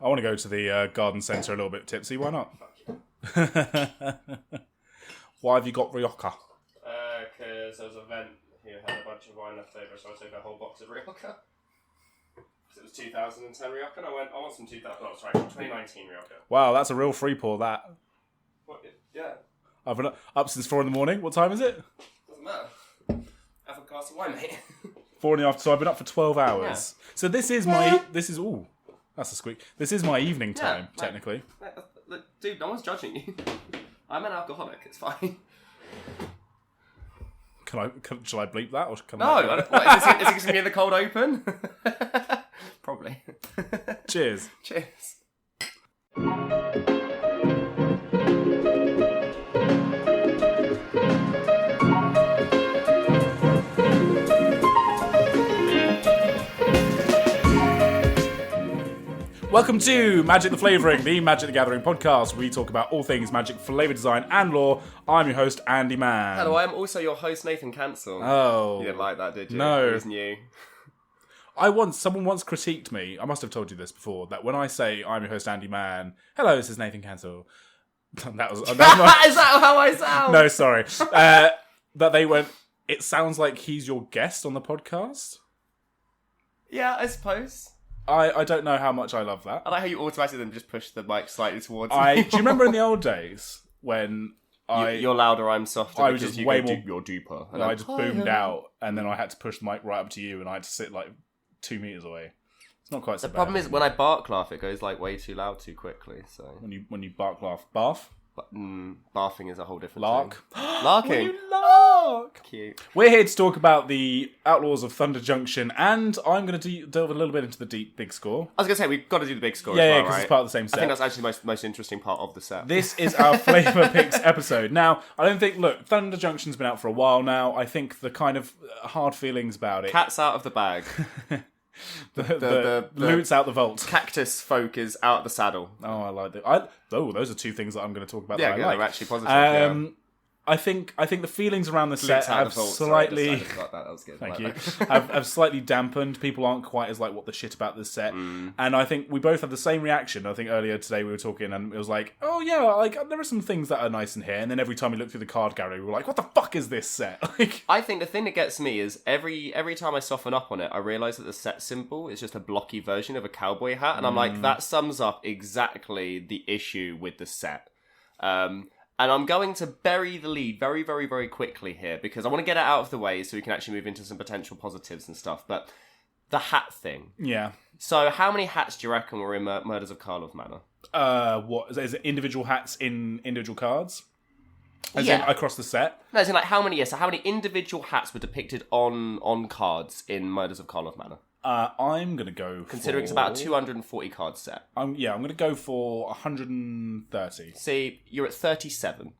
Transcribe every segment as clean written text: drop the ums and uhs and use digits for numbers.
I want to go to the garden centre a little bit tipsy. Why not? Why have you got Rioja? Because there was an event who had a bunch of wine left over, so I took a whole box of Rioja. It was 2010 Rioja, and I want some 2019 Rioja. Wow, that's a real free pour, that. What? Yeah. I've been up since 4 a.m. What time is it? Doesn't matter. Have a glass of wine, mate. 4 in the afternoon, so I've been up for 12 hours. Yeah. So this is ooh, that's a squeak. This is my evening time, technically. Look, dude, no one's judging you. I'm an alcoholic, it's fine. Shall I bleep that? Or can No, is it going to be in the cold open? Probably. Cheers. Cheers. Welcome to Magic the Flavouring, the Magic the Gathering podcast. We talk about all things magic, flavour design and lore. I'm your host, Andy Mann. Hello, I am also your host, Nathan Cancel. Oh. You didn't like that, did you? No. It was new. Someone once critiqued me, I must have told you this before, that when I say I'm your host, Andy Mann, hello, this is Nathan Cancel. That was Is that how I sound? No, sorry. That they went, it sounds like he's your guest on the podcast. Yeah, I suppose. I don't know how much I love that. I like how you automatically then just push the mic slightly towards me. Do you remember in the old days when you're louder, I'm softer. I was just way more. You're deeper. And I just boomed out, and then I had to push the mic right up to you, and I had to sit like 2 meters away. It's not quite so bad. The problem is when I bark laugh, it goes like way too loud too quickly. So when you bark laugh, barf. But, barfing is a whole different Lark. thing. Larking. When you lark. Cute. We're here to talk about the Outlaws of Thunder Junction, and I'm going to delve a little bit into the deep big score. I was going to say, we've got to do the big score Yeah, as well, because right? it's part of the same set. I think that's actually the most interesting part of the set. This is our Flavour Picks episode. Now, I don't think... Look, Thunder Junction's been out for a while now. I think the kind of hard feelings about it... Cat's out of the bag. the loot's out the vault. Cactus folk is out the saddle. Oh, I like that. Those are two things that I'm going to talk about. Yeah, that I yeah, like. they're actually positive. I think the feelings around the set have slightly. That was good. Thank you. have slightly dampened. People aren't quite as like what the shit about this set, and I think we both had the same reaction. I think earlier today we were talking, and it was like, oh yeah, like there are some things that are nice in here, and then every time we look through the card gallery, we were like, what the fuck is this set? Like, I think the thing that gets me is every time I soften up on it, I realise that the set symbol is just a blocky version of a cowboy hat, and I'm like, that sums up exactly the issue with the set. And I'm going to bury the lead very, very, very quickly here because I want to get it out of the way so we can actually move into some potential positives and stuff. But the hat thing. Yeah. So how many hats do you reckon were in Murders of Karlov Manor? What is it? Individual hats in individual cards? As in across the set? No, as in like how many? Yes. So how many individual hats were depicted on cards in Murders of Karlov Manor? I'm going to go Considering it's about a 240 card set. I'm going to go for 130. See, you're at 37.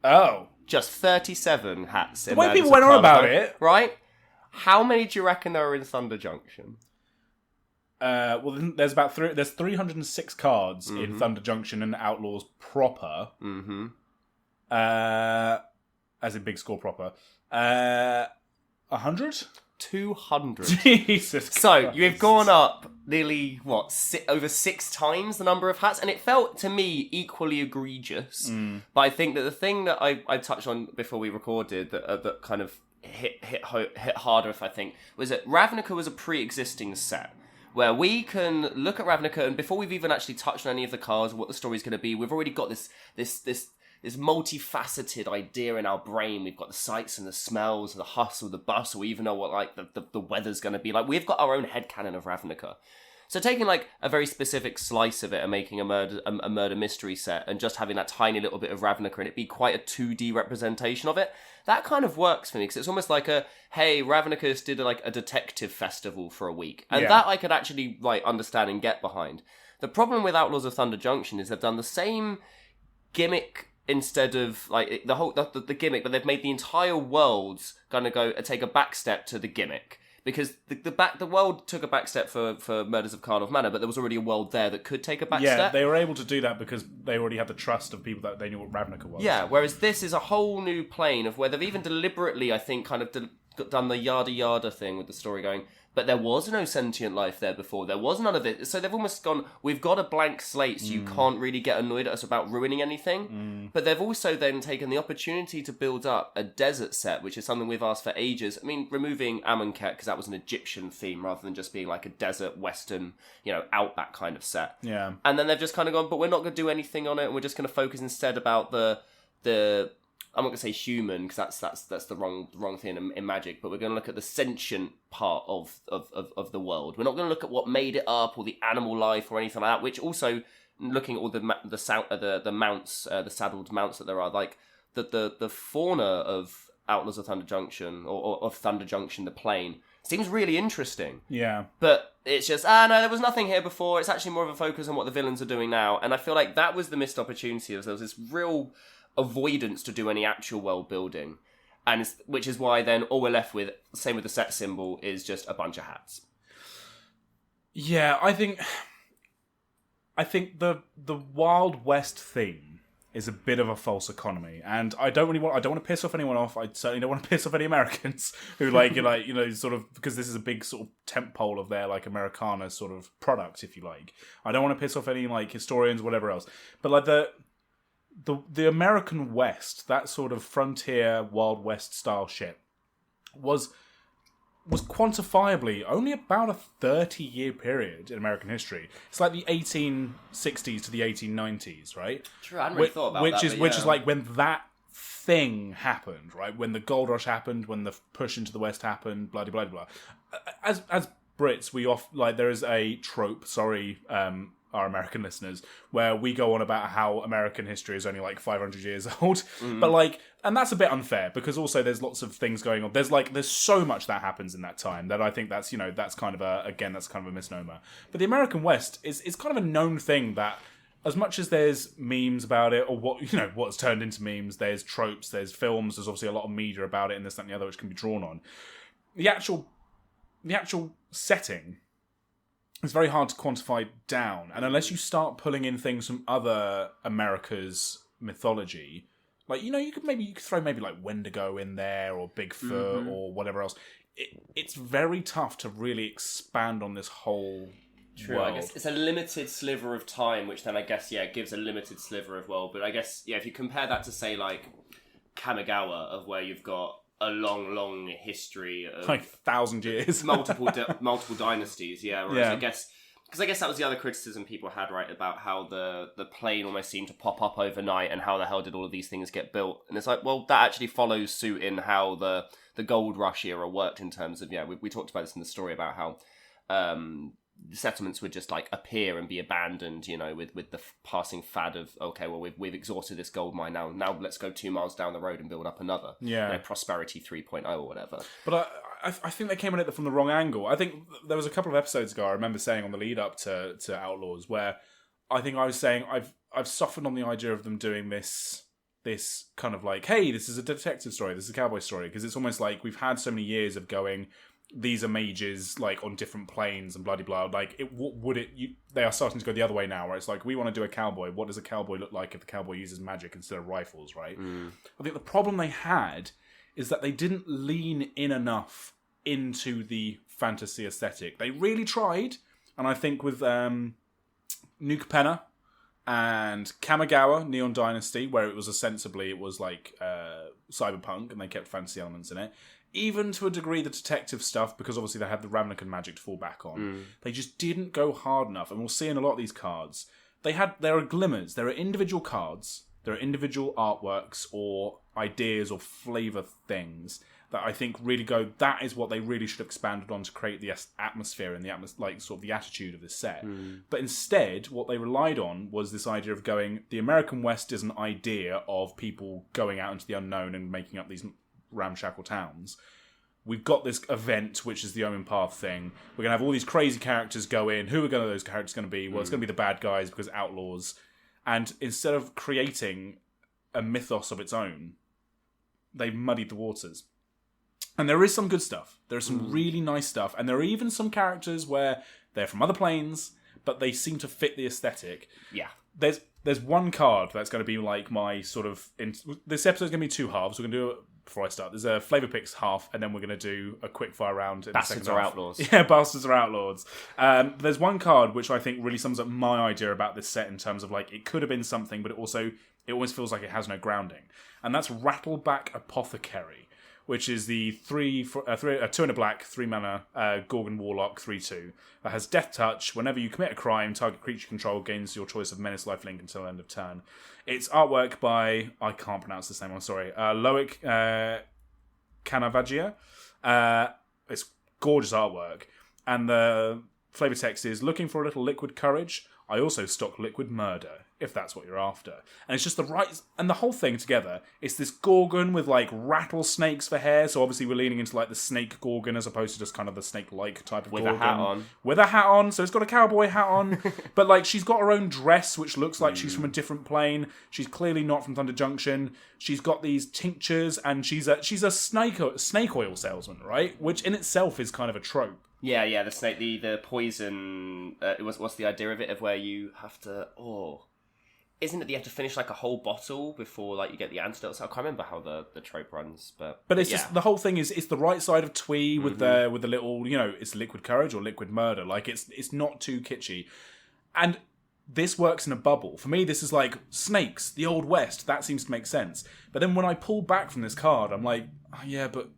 Oh. Just 37 hats. The way people went on about it. Right? How many do you reckon there are in Thunder Junction? Well, there's there's 306 cards in Thunder Junction and Outlaws proper. Mm-hmm. As in big score proper. 100? 200. Jesus Christ. So, you've gone up nearly, over 6 times the number of hats, and it felt, to me, equally egregious. But I think that the thing that I touched on before we recorded that kind of hit harder, I think, was that Ravnica was a pre-existing set. Where we can look at Ravnica, and before we've even actually touched on any of the cards or what the story's going to be, we've already got this multifaceted idea in our brain. We've got the sights and the smells, the hustle, the bustle. We even know what like the weather's going to be like. We've got our own headcanon of Ravnica. So taking like a very specific slice of it and making a murder mystery set and just having that tiny little bit of Ravnica and it be quite a 2D representation of it, that kind of works for me because it's almost like hey, Ravnica did like a detective festival for a week. And that I could actually like understand and get behind. The problem with Outlaws of Thunder Junction is they've done the same gimmick instead of like the gimmick, but they've made the entire world's gonna take a back step to the gimmick because the world took a back step for Murders of Karlov Manor, but there was already a world there that could take a back step. Yeah, they were able to do that because they already had the trust of people that they knew what Ravnica was. Yeah, whereas this is a whole new plane of where they've even deliberately, I think, kind of done the yada yada thing with the story going, but there was no sentient life there before. There was none of it. So they've almost gone, we've got a blank slate, so you can't really get annoyed at us about ruining anything. But they've also then taken the opportunity to build up a desert set, which is something we've asked for ages. I mean, removing Amonkhet, because that was an Egyptian theme rather than just being like a desert, western, outback kind of set. Yeah. And then they've just kind of gone, but we're not going to do anything on it. We're just going to focus instead about the I'm not going to say human, because that's the wrong thing in magic, but we're going to look at the sentient part of the world. We're not going to look at what made it up or the animal life or anything like that, which also, looking at all the mounts, the saddled mounts that there are, like the fauna of Outlaws of Thunder Junction, or of Thunder Junction, the plain, seems really interesting. Yeah. But it's just, no, there was nothing here before. It's actually more of a focus on what the villains are doing now. And I feel like that was the missed opportunity. There was this real avoidance to do any actual world building, and which is why then all we're left with, same with the set symbol, is just a bunch of hats. Yeah, I think the Wild West theme is a bit of a false economy, and I don't want to piss off anyone off. I certainly don't want to piss off any Americans who sort of, because this is a big sort of tentpole of their like Americana sort of product, if you like. I don't want to piss off any like historians, whatever else, but like the American West, that sort of frontier Wild West style shit, was quantifiably only about a 30-year period in American history. It's like the 1860s to the 1890s, right? True, I hadn't really thought about that. Which is like when that thing happened, right? When the gold rush happened, when the push into the West happened, blah blah blah. As Brits, we there is a trope. Sorry, our American listeners, where we go on about how American history is only like 500 years old. But and that's a bit unfair, because also there's lots of things going on. There's so much that happens in that time that I think that's kind of a misnomer. But the American West is kind of a known thing that, as much as there's memes about it, or what's turned into memes, there's tropes, there's films, there's obviously a lot of media about it, and this, that, and the other, which can be drawn on. The actual setting, it's very hard to quantify down, and unless you start pulling in things from other America's mythology, like you could throw maybe like Wendigo in there, or Bigfoot, or whatever else. It's very tough to really expand on this whole True, world. I guess it's a limited sliver of time, which then I guess gives a limited sliver of world. But I guess if you compare that to say like Kamigawa, of where you've got a long history of like 1,000 years, multiple dynasties. Whereas I guess that was the other criticism people had, right, about how the plane almost seemed to pop up overnight, and how the hell did all of these things get built? And it's like, well, that actually follows suit in how the gold rush era worked, in terms of we talked about this in the story about how the settlements would just like appear and be abandoned, with the passing fad of, okay, well, we've exhausted this gold mine, now let's go 2 miles down the road and build up another. Prosperity 3.0 or whatever. But I think they came at it from the wrong angle. I think there was a couple of episodes ago, I remember saying on the lead up to Outlaws, where I think I was saying I've softened on the idea of them doing this kind of like, hey, this is a detective story, this is a cowboy story, because it's almost like we've had so many years of going, these are mages like on different planes and bloody blah. Like, they are starting to go the other way now, where it's like, we want to do a cowboy. What does a cowboy look like if the cowboy uses magic instead of rifles, right? I think the problem they had is that they didn't lean in enough into the fantasy aesthetic. They really tried, and I think with New Capenna and Kamigawa, Neon Dynasty, where it was like cyberpunk, and they kept fantasy elements in it. Even to a degree, the detective stuff, because obviously they had the Ravnican magic to fall back on. They just didn't go hard enough, and we'll see in a lot of these cards. There are glimmers. There are individual cards. There are individual artworks or ideas or flavour things that I think really go, that is what they really should have expanded on to create the atmosphere and the attitude of this set. But instead, what they relied on was this idea of going, the American West is an idea of people going out into the unknown and making up these ramshackle towns. We've got this event, which is the Omen Paths thing. We're going to have all these crazy characters go in. Who are those characters going to be? Well, it's going to be the bad guys, because Outlaws. And instead of creating a mythos of its own, they've muddied the waters. And there is some good stuff. There is some really nice stuff. And there are even some characters where they're from other planes, but they seem to fit the aesthetic. Yeah. There's one card that's going to be like my sort of... this episode's going to be 2 halves. We're going to do before I start. There's a Flavour Picks half, and then we're going to do a quick fire round. Bastards or Outlaws. Yeah, Bastards or Outlaws. There's one card which I think really sums up my idea about this set in terms of like it could have been something, but it always feels like it has no grounding. And that's Rattleback Apothecary, which is the 2 and a black, 3 mana Gorgon Warlock 3/2 that has Death Touch. Whenever you commit a crime, target creature control gains your choice of Menace, Lifelink until end of turn. It's artwork by, I can't pronounce this name, I'm sorry, Loic Canavagia. It's gorgeous artwork. And the flavor text is, looking for a little liquid courage? I also stock liquid murder, if that's what you're after. And it's just the right... And the whole thing together, it's this Gorgon with, like, rattlesnakes for hair. So obviously we're leaning into, like, the snake Gorgon as opposed to just kind of the snake-like type of Gorgon. With a hat on. With a hat on. So it's got a cowboy hat on. But, like, she's got her own dress, which looks like she's from a different plane. She's clearly not from Thunder Junction. She's got these tinctures, and she's a snake oil salesman, right? Which in itself is kind of a trope. Yeah, the snake, the poison. What's the idea of it? Of where you have to, isn't it? That you have to finish like a whole bottle before like you get the antidote. So I can't remember how the trope runs, but it's just the whole thing is it's the right side of twee with the little, you know, it's liquid courage or liquid murder. Like it's not too kitschy, and this works in a bubble. For me, this is like snakes, the Old West. That seems to make sense. But then when I pull back from this card, I'm like, oh, yeah, but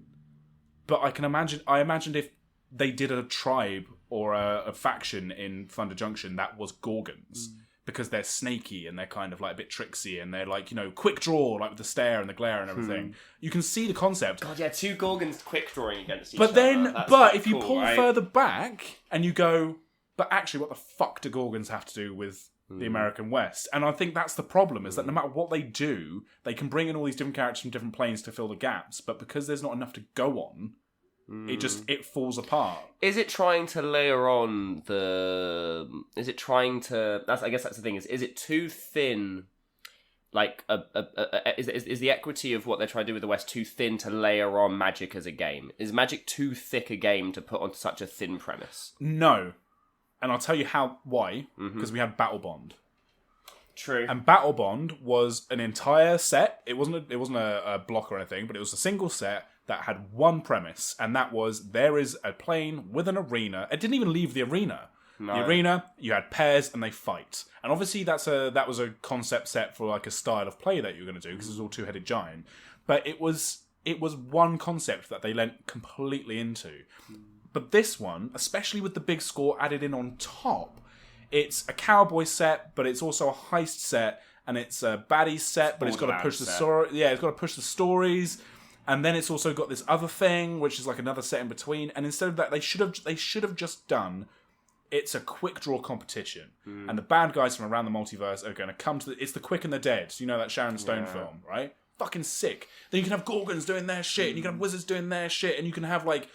I can imagine. I imagined if they did a tribe or a faction in Thunder Junction that was Gorgons, because they're snaky and they're kind of like a bit tricksy and they're like, you know, quick draw, like with the stare and the glare and everything. You can see the concept. God, yeah, 2 Gorgons quick drawing against each other. But if you cool, pull right? further back and you go, but actually, what the fuck do Gorgons have to do with the American West? And I think that's the problem, is that no matter what they do, they can bring in all these different characters from different planes to fill the gaps, but because there's not enough to go on, it falls apart. Is it trying to layer on is it trying to... I guess that's the thing, is it too thin? Like, is the equity of what they're trying to do with the West too thin to layer on Magic as a game? Is Magic too thick a game to put on such a thin premise? No. And I'll tell you why. Because we had Battle Bond. True. And Battle Bond was an entire set. It wasn't a block or anything, but it was a single set that had one premise, and that was there is a plane with an arena. It didn't even leave the arena. No. The arena, you had pairs, and they fight. And obviously that was a concept set for like a style of play that you were going to do, because it was all two-headed giant. But it was one concept that they lent completely into. But this one, especially with the big score added in on top, it's a cowboy set, but it's also a heist set, and it's a baddie set, but it's got to push the story. Yeah, it's got to push the stories. And then it's also got this other thing, which is like another set in between. And instead of that, they should have just done, it's a quick draw competition. And the bad guys from around the multiverse are going to come to it's the Quick and the Dead. You know that Sharon Stone film, right? Fucking sick. Then you can have Gorgons doing their shit, and you can have Wizards doing their shit, and you can have like,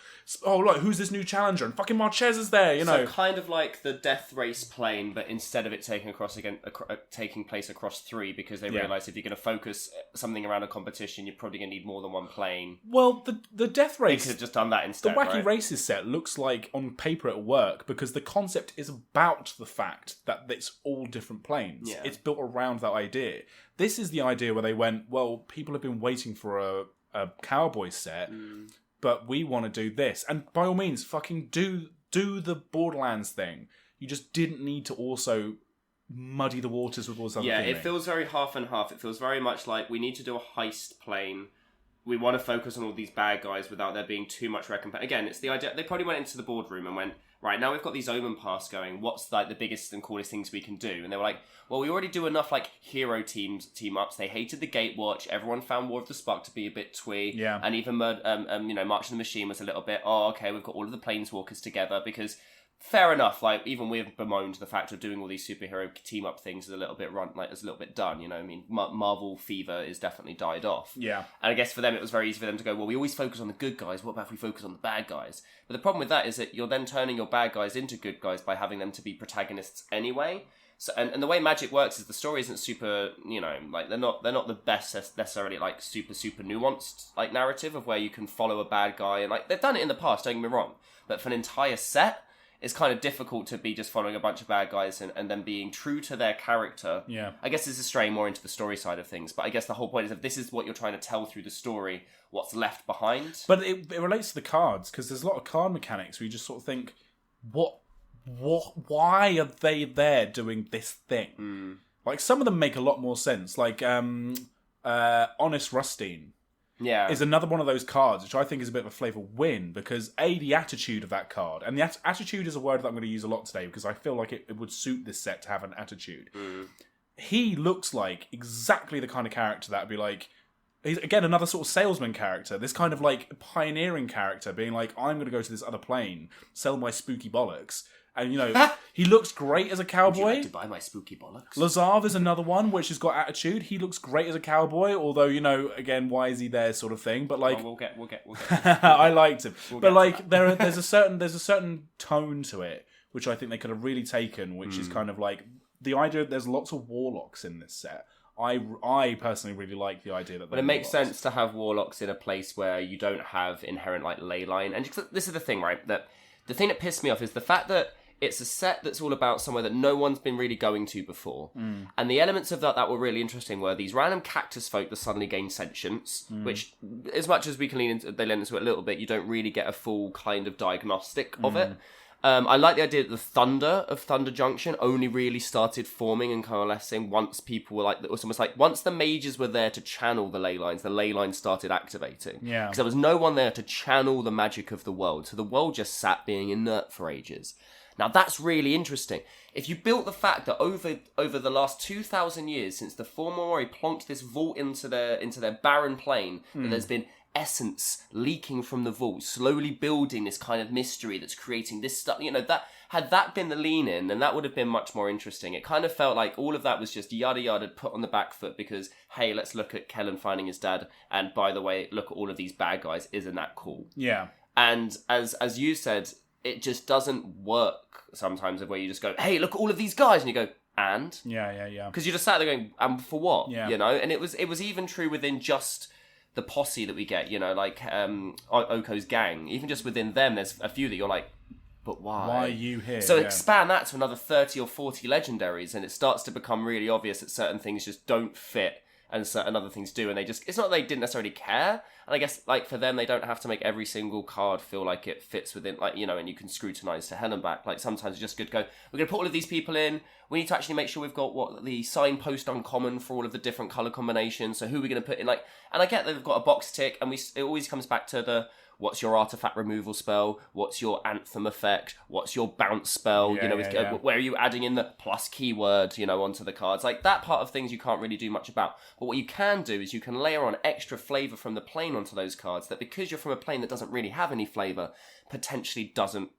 oh look, who's this new challenger? And fucking Marquez is there, you know. So kind of like the Death Race plane, but instead of it taking place across 3, because they realise if you're going to focus something around a competition, you're probably going to need more than one plane. Well, the Death Race, they could have just done that instead. The Wacky Races set looks like on paper it'll work, because the concept is about the fact that it's all different planes. Yeah. It's built around that idea. This is the idea where they went, well, people have been waiting for a cowboy set, but we want to do this. And by all means, fucking do the Borderlands thing. You just didn't need to also muddy the waters with all this other thing. Yeah, it feels very half and half. It feels very much like we need to do a heist plane. We want to focus on all these bad guys without there being too much recompense. Again, it's the idea. They probably went into the boardroom and went, right, now we've got these Omen Paths going. What's like the biggest and coolest things we can do? And they were like, well, we already do enough like hero team ups. They hated the Gatewatch. Everyone found War of the Spark to be a bit twee. Yeah. And even March of the Machine was a little bit, okay, we've got all of the Planeswalkers together, because fair enough, like even we've bemoaned the fact of doing all these superhero team up things is a little bit done, you know. I mean, Marvel fever is definitely died off. Yeah. And I guess for them it was very easy for them to go, well, we always focus on the good guys, what about if we focus on the bad guys? But the problem with that is that you're then turning your bad guys into good guys by having them to be protagonists anyway. So and the way Magic works is the story isn't super, you know, like they're not the best necessarily like super nuanced like narrative of where you can follow a bad guy, and like they've done it in the past, don't get me wrong, but for an entire set, it's kind of difficult to be just following a bunch of bad guys and then being true to their character. Yeah. I guess this is straying more into the story side of things, but I guess the whole point is if this is what you're trying to tell through the story, what's left behind. But it relates to the cards, because there's a lot of card mechanics where you just sort of think, why are they there doing this thing? Like, some of them make a lot more sense. Like, Honest Rustine. Yeah. Is another one of those cards, which I think is a bit of a Flavour win, because the attitude of that card, and the attitude is a word that I'm going to use a lot today, because I feel like it would suit this set to have an attitude. He looks like exactly the kind of character that would be like, he's, again, another sort of salesman character, this kind of like pioneering character, being like, I'm going to go to this other plane, sell my spooky bollocks. And, you know, he looks great as a cowboy. Would you like to buy my spooky bollocks? Lazav is another one, which has got attitude. He looks great as a cowboy, although, you know, again, why is he there sort of thing. But, like... We'll get I liked him. But, like, there's a certain tone to it, which I think they could have really taken, which is kind of like... The idea that there's lots of warlocks in this set. I personally really like the idea that... But it makes sense to have warlocks in a place where you don't have inherent, like, ley line. And this is the thing, right? That the thing that pissed me off is the fact that it's a set that's all about somewhere that no one's been really going to before. And the elements of that were really interesting were these random cactus folk that suddenly gain sentience, which, as much as we can lean into it a little bit, you don't really get a full kind of diagnostic of it. I like the idea that the thunder of Thunder Junction only really started forming and coalescing once people were like, it was almost like once the mages were there to channel the ley lines started activating. Yeah. Because there was no one there to channel the magic of the world. So the world just sat being inert for ages. Now, that's really interesting. If you built the fact that over the last 2,000 years, since the Formori plonked this vault into their barren plain, that there's been essence leaking from the vault, slowly building this kind of mystery that's creating this stuff, you know, that had that been the lean in, then that would have been much more interesting. It kind of felt like all of that was just yada yada put on the back foot because, hey, let's look at Kellen finding his dad, and by the way, look at all of these bad guys, isn't that cool? Yeah. And as you said, it just doesn't work sometimes where you just go, hey, look at all of these guys, and you go, and? Yeah. Because you just sat there going, for what? Yeah. You know? And it was even true within just the posse that we get, you know, like Oko's gang. Even just within them, there's a few that you're like, but why? Why are you here? So expand that to another 30 or 40 legendaries, and it starts to become really obvious that certain things just don't fit and certain other things do, and it's not that they didn't necessarily care, and I guess, like, for them, they don't have to make every single card feel like it fits within, like, you know, and you can scrutinise to hell and back. Like, sometimes it's just good to go, we're going to put all of these people in, we need to actually make sure we've got the signpost uncommon for all of the different colour combinations, so who are we going to put in, like, and I get that they've got a box tick, and it always comes back to the, what's your artifact removal spell? What's your anthem effect? What's your bounce spell? Where are you adding in the plus keyword, you know, onto the cards? Like, that part of things you can't really do much about. But what you can do is you can layer on extra flavour from the plane onto those cards that, because you're from a plane that doesn't really have any flavour, potentially doesn't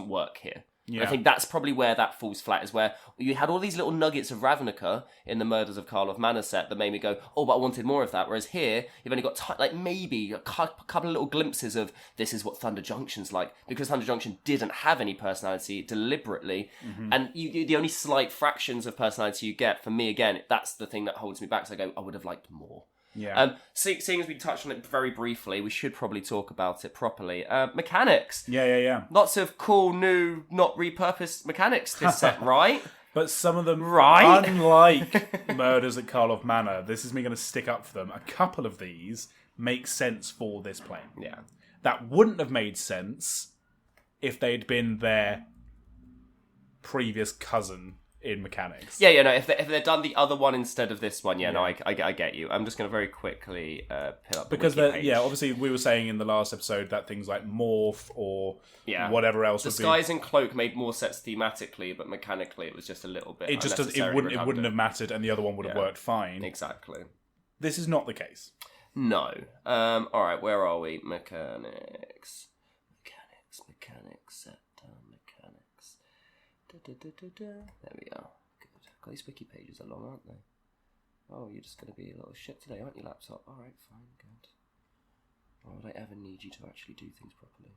work here. Yeah. I think that's probably where that falls flat, is where you had all these little nuggets of Ravnica in the Murders of Karlov Manor set that made me go, oh, but I wanted more of that. Whereas here, you've only got maybe a couple of little glimpses of this is what Thunder Junction's like, because Thunder Junction didn't have any personality deliberately. Mm-hmm. And the only slight fractions of personality you get, for me, again, that's the thing that holds me back. So I go, I would have liked more. Yeah. Seeing as we touched on it very briefly, we should probably talk about it properly. Mechanics. Yeah. Lots of cool, new, not repurposed mechanics this set, right? But some of them, right? Unlike Murders at Karlov Manor, this is me going to stick up for them. A couple of these make sense for this plane. Yeah. That wouldn't have made sense if they'd been their previous cousin in mechanics. Yeah, no, if they'd done the other one instead of this one, no, I get you. I'm just going to very quickly pull up the because wiki page. Obviously we were saying in the last episode that things like morph or whatever else Disguise and cloak made more sense thematically, but mechanically it was just a little bit it wouldn't have mattered, and the other one would have worked fine. Exactly. This is not the case. No. Alright, where are we? Mechanics. Set down mechanics. There we are. Good. God, these wiki pages are long, aren't they? Oh, you're just going to be a little shit today, aren't you, laptop? Alright, fine, good. Why would I ever need you to actually do things properly?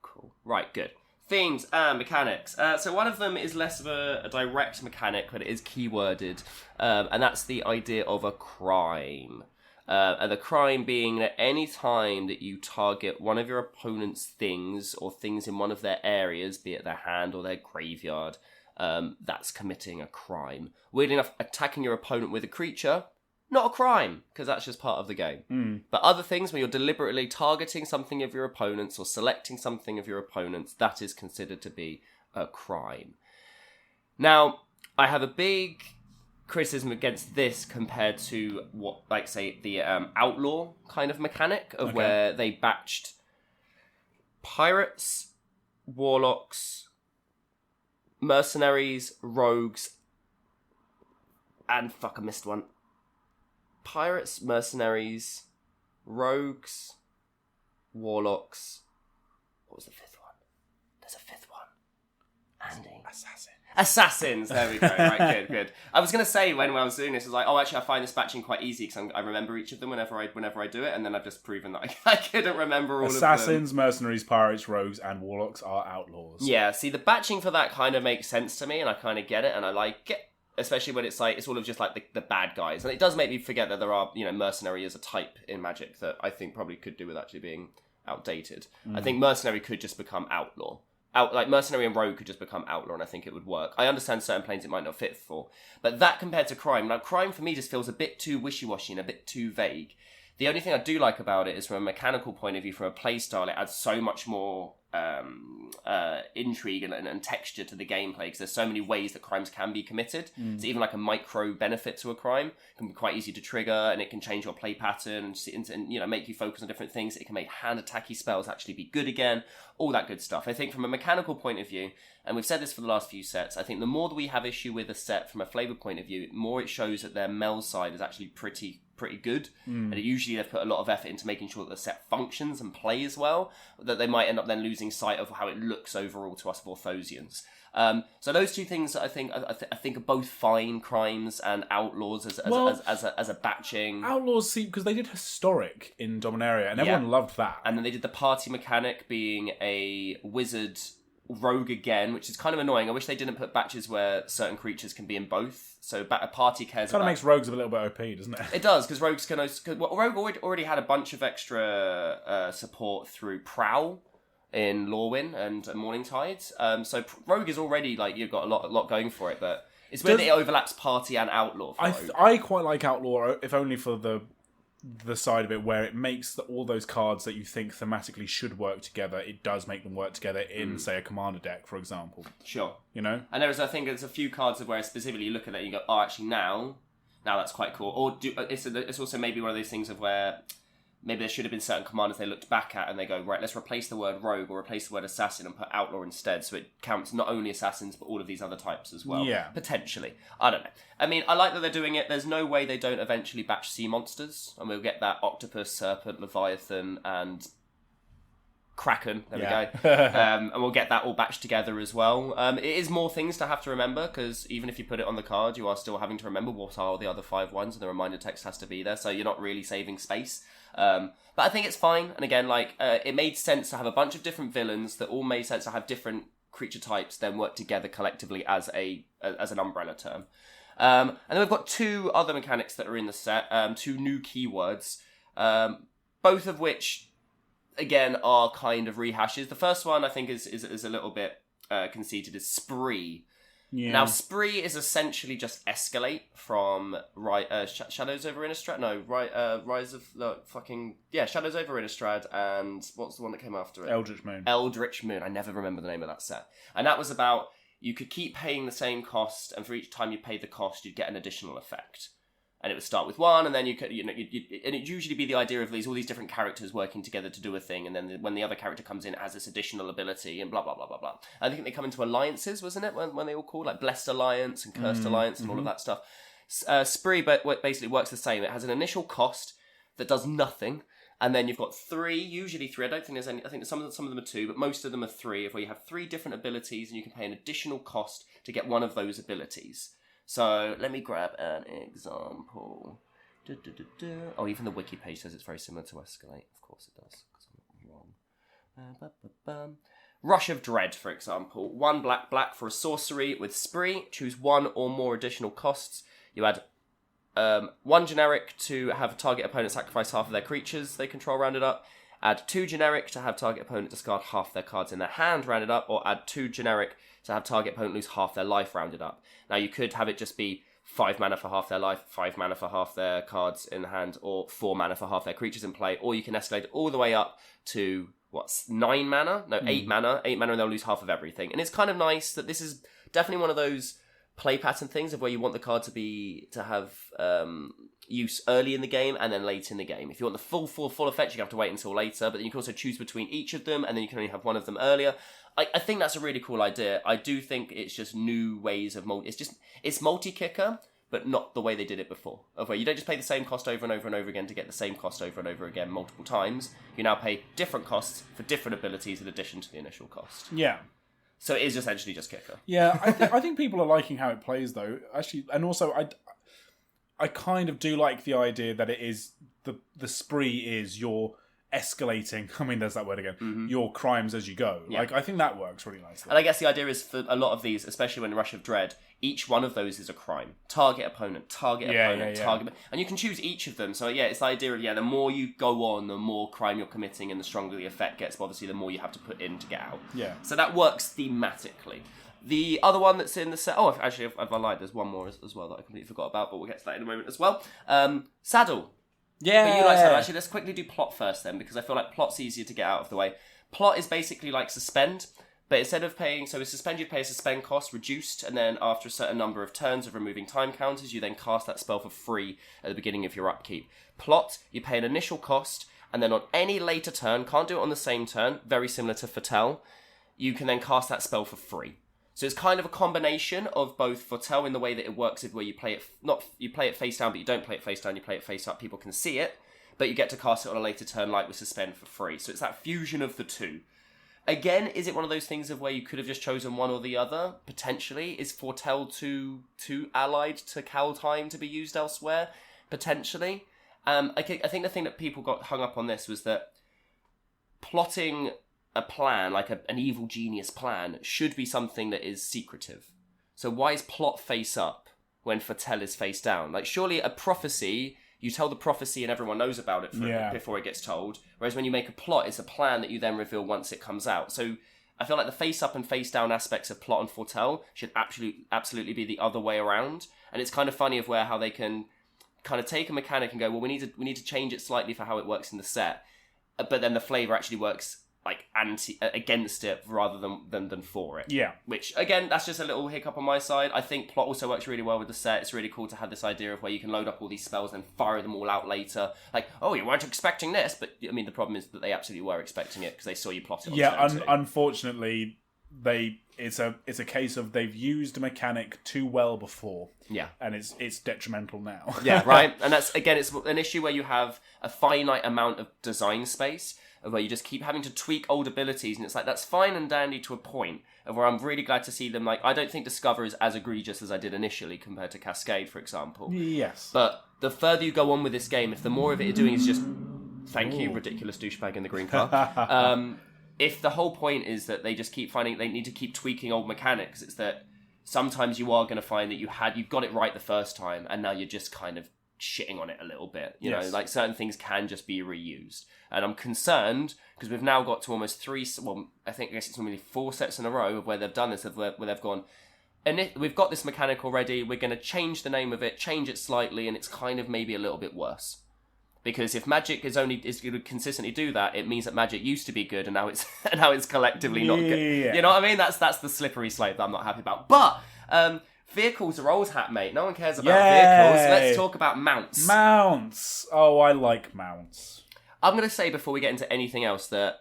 Cool. Right, good. Themes and mechanics. So one of them is less of a direct mechanic, but it is keyworded, and that's the idea of a crime. And the crime being that any time that you target one of your opponent's things or things in one of their areas, be it their hand or their graveyard, that's committing a crime. Weirdly enough, attacking your opponent with a creature, not a crime, because that's just part of the game. But other things, when you're deliberately targeting something of your opponent's or selecting something of your opponent's, that is considered to be a crime. Now, I have a big criticism against this compared to what, like, say, the Outlaw kind of mechanic of where they batched pirates, warlocks, mercenaries, rogues, and fuck, I missed one. Pirates, mercenaries, rogues, warlocks. What was the fifth one? There's a fifth one. Andy. Assassins. There we go. Right, good. I was gonna say when I was doing this, I was like, oh, actually, I find this batching quite easy because I remember each of them whenever I do it, and then I've just proven that I couldn't remember all of them. Assassins, mercenaries, pirates, rogues, and warlocks are outlaws. Yeah. See, the batching for that kind of makes sense to me, and I kind of get it, and I like it. Especially when it's like, it's all of just like the bad guys. And it does make me forget that there are, mercenary as a type in Magic that I think probably could do with actually being outdated. I think mercenary could just become outlaw. Like mercenary and rogue could just become outlaw, and I think it would work. I understand certain planes it might not fit for. But that compared to crime, now crime for me just feels a bit too wishy-washy and a bit too vague. The only thing I do like about it is from a mechanical point of view, from a play style, it adds so much more intrigue and texture to the gameplay because there's so many ways that crimes can be committed. So even like a micro benefit to a crime can be quite easy to trigger, and it can change your play pattern and make you focus on different things. It can make hand attacky spells actually be good again, all that good stuff. I think from a mechanical point of view, and we've said this for the last few sets, I think the more that we have issue with a set from a flavour point of view, the more it shows that their mel side is actually pretty good, and it usually they've put a lot of effort into making sure that the set functions and plays well, that they might end up then losing sight of how it looks overall to us Vorthosians. So those two things I think are both fine, crimes and outlaws as a batching. Outlaws, see, because they did historic in Dominaria, and everyone loved that. And then they did the party mechanic being a wizard rogue again, which is kind of annoying. I wish they didn't put batches where certain creatures can be in both. So a party cares kind of makes rogues a little bit OP, doesn't it? It does, because rogues can... Rogue already had a bunch of extra support through Prowl in Lorwyn and Morningtide. So Rogue is already, like, you've got a lot going for it, but it's weird that it overlaps party and outlaw for Rogue. I quite like outlaw, if only for the side of it where it makes all those cards that you think thematically should work together, it does make them work together in, say, a commander deck, for example. Sure. You know? And I think there's a few cards where specifically you look at it and you go, oh, actually now that's quite cool. Or it's also maybe one of those things of where maybe there should have been certain commanders they looked back at and they go, right, let's replace the word rogue or replace the word assassin and put outlaw instead, so it counts not only assassins but all of these other types as well. Yeah. Potentially. I don't know. I mean, I like that they're doing it. There's no way they don't eventually batch sea monsters, and we'll get that octopus, serpent, leviathan, and kraken. There we go. And we'll get that all batched together as well. It is more things to have to remember, because even if you put it on the card, you are still having to remember what are the other 5 ones, and the reminder text has to be there, so you're not really saving space. But I think it's fine, and again, it made sense to have a bunch of different villains that all made sense to have different creature types then work together collectively as an umbrella term. And then we've got 2 other mechanics that are in the set, 2 new keywords, both of which, again, are kind of rehashes. The first one, I think, is a little bit conceited, is Spree. Yeah. Now, Spree is essentially just escalate from Shadows over Innistrad. No, Rise of Shadows over Innistrad, and what's the one that came after it? Eldritch Moon. Eldritch Moon. I never remember the name of that set, and that was about you could keep paying the same cost, and for each time you paid the cost, you'd get an additional effect. And it would start with one, and then and it'd usually be the idea of all these different characters working together to do a thing, and then when the other character comes in, it has this additional ability, and blah, blah, blah, blah, blah. I think they come into alliances, wasn't it, when they all called, like Blessed Alliance and Cursed Alliance and all of that stuff. Spree basically works the same. It has an initial cost that does nothing, and then you've got 3, usually 3, I don't think there's any, I think some of them are 2, but most of them are 3, where you have 3 different abilities, and you can pay an additional cost to get one of those abilities. So, let me grab an example. Oh, even the wiki page says it's very similar to Escalate. Of course it does, because I'm not wrong. Rush of Dread, for example. 1 black for a sorcery with Spree. Choose 1 or more additional costs. You add 1 generic to have target opponent sacrifice half of their creatures they control rounded up. Add 2 generic to have target opponent discard half their cards in their hand rounded up. Or add 2 generic to have target opponent lose half their life rounded up. Now you could have it just be 5 mana for half their life, 5 mana for half their cards in hand, or 4 mana for half their creatures in play. Or you can escalate all the way up to, 9 mana? No, 8 mana. 8 mana and they'll lose half of everything. And it's kind of nice that this is definitely one of those play pattern things of where you want the card to have use early in the game and then late in the game. If you want the full effect, you have to wait until later, but then you can also choose between each of them, and then you can only have one of them earlier. I think that's a really cool idea. I do think it's just new ways of it's multi-kicker, but not the way they did it before. Of where you don't just pay the same cost over and over and over again to get the same cost over and over again multiple times. You now pay different costs for different abilities in addition to the initial cost. Yeah. So it is essentially just kicker. Yeah, I think people are liking how it plays though. Actually, and also I kind of do like the idea that it is the spree is your escalating. I mean, there's that word again. Your crimes as you go. Yeah. Like, I think that works really nicely. And I guess the idea is for a lot of these, especially when Rush of Dread, each one of those is a crime. Target opponent, target. And you can choose each of them. So yeah, it's the idea of, the more you go on, the more crime you're committing and the stronger the effect gets. But obviously, the more you have to put in to get out. Yeah. So that works thematically. The other one that's in the set... Oh, actually, I've lied. There's one more as well that I completely forgot about, but we'll get to that in a moment as well. Saddle. Yeah. But you like Saddle. Actually, let's quickly do plot first then, because I feel like plot's easier to get out of the way. Plot is basically like suspend, but instead of paying... So with suspend, you'd pay a suspend cost reduced, and then after a certain number of turns of removing time counters, you then cast that spell for free at the beginning of your upkeep. Plot, you pay an initial cost, and then on any later turn, can't do it on the same turn, very similar to Foretell, you can then cast that spell for free. So it's kind of a combination of both Foretell in the way that it works where you play it, you play it face down, but you don't play it face down, you play it face up, people can see it, but you get to cast it on a later turn like with Suspend for free. So it's that fusion of the two. Again, is it one of those things of where you could have just chosen one or the other? Potentially. Is Foretell too allied to Kaldheim to be used elsewhere? Potentially. I think the thing that people got hung up on this was that plotting a plan, like an evil genius plan, should be something that is secretive. So why is plot face up when Foretell is face down? Like, surely a prophecy, you tell the prophecy and everyone knows about it before it gets told. Whereas when you make a plot, it's a plan that you then reveal once it comes out. So I feel like the face up and face down aspects of plot and Foretell should absolutely be the other way around. And it's kind of funny of how they can kind of take a mechanic and go, well, we need to change it slightly for how it works in the set. But then the flavour actually works like against it rather than for it. Yeah. Which, again, that's just a little hiccup on my side. I think plot also works really well with the set. It's really cool to have this idea of where you can load up all these spells and fire them all out later. Like, oh, you weren't expecting this, but I mean, the problem is that they absolutely were expecting it because they saw you plot it on turn two. Unfortunately, it's a case of they've used a mechanic too well before. Yeah. And it's detrimental now. Yeah, right? And that's, again, it's an issue where you have a finite amount of design space, where you just keep having to tweak old abilities, and it's like, that's fine and dandy to a point, of where I'm really glad to see them, like, I don't think Discover is as egregious as I did initially compared to Cascade, for example. Yes. But the further you go on with this game, if the more of it you're doing is just, thank you, ridiculous douchebag in the green car, if the whole point is that they just keep finding, they need to keep tweaking old mechanics, it's that sometimes you are going to find that you've got it right the first time, and now you're just kind of shitting on it a little bit, you know, like certain things can just be reused, and I'm concerned because we've now got to almost I guess it's only 4 sets in a row of where they've done this, where they've gone, and we've got this mechanic already, we're going to change the name of it, change it slightly, and it's kind of maybe a little bit worse. Because if Magic is going to consistently do that, it means that Magic used to be good, and now it's collectively not good. You know what I mean? That's the slippery slope that I'm not happy about. But vehicles are old hat, mate. No one cares about vehicles. Let's talk about mounts. Mounts. Oh, I like mounts. I'm going to say before we get into anything else that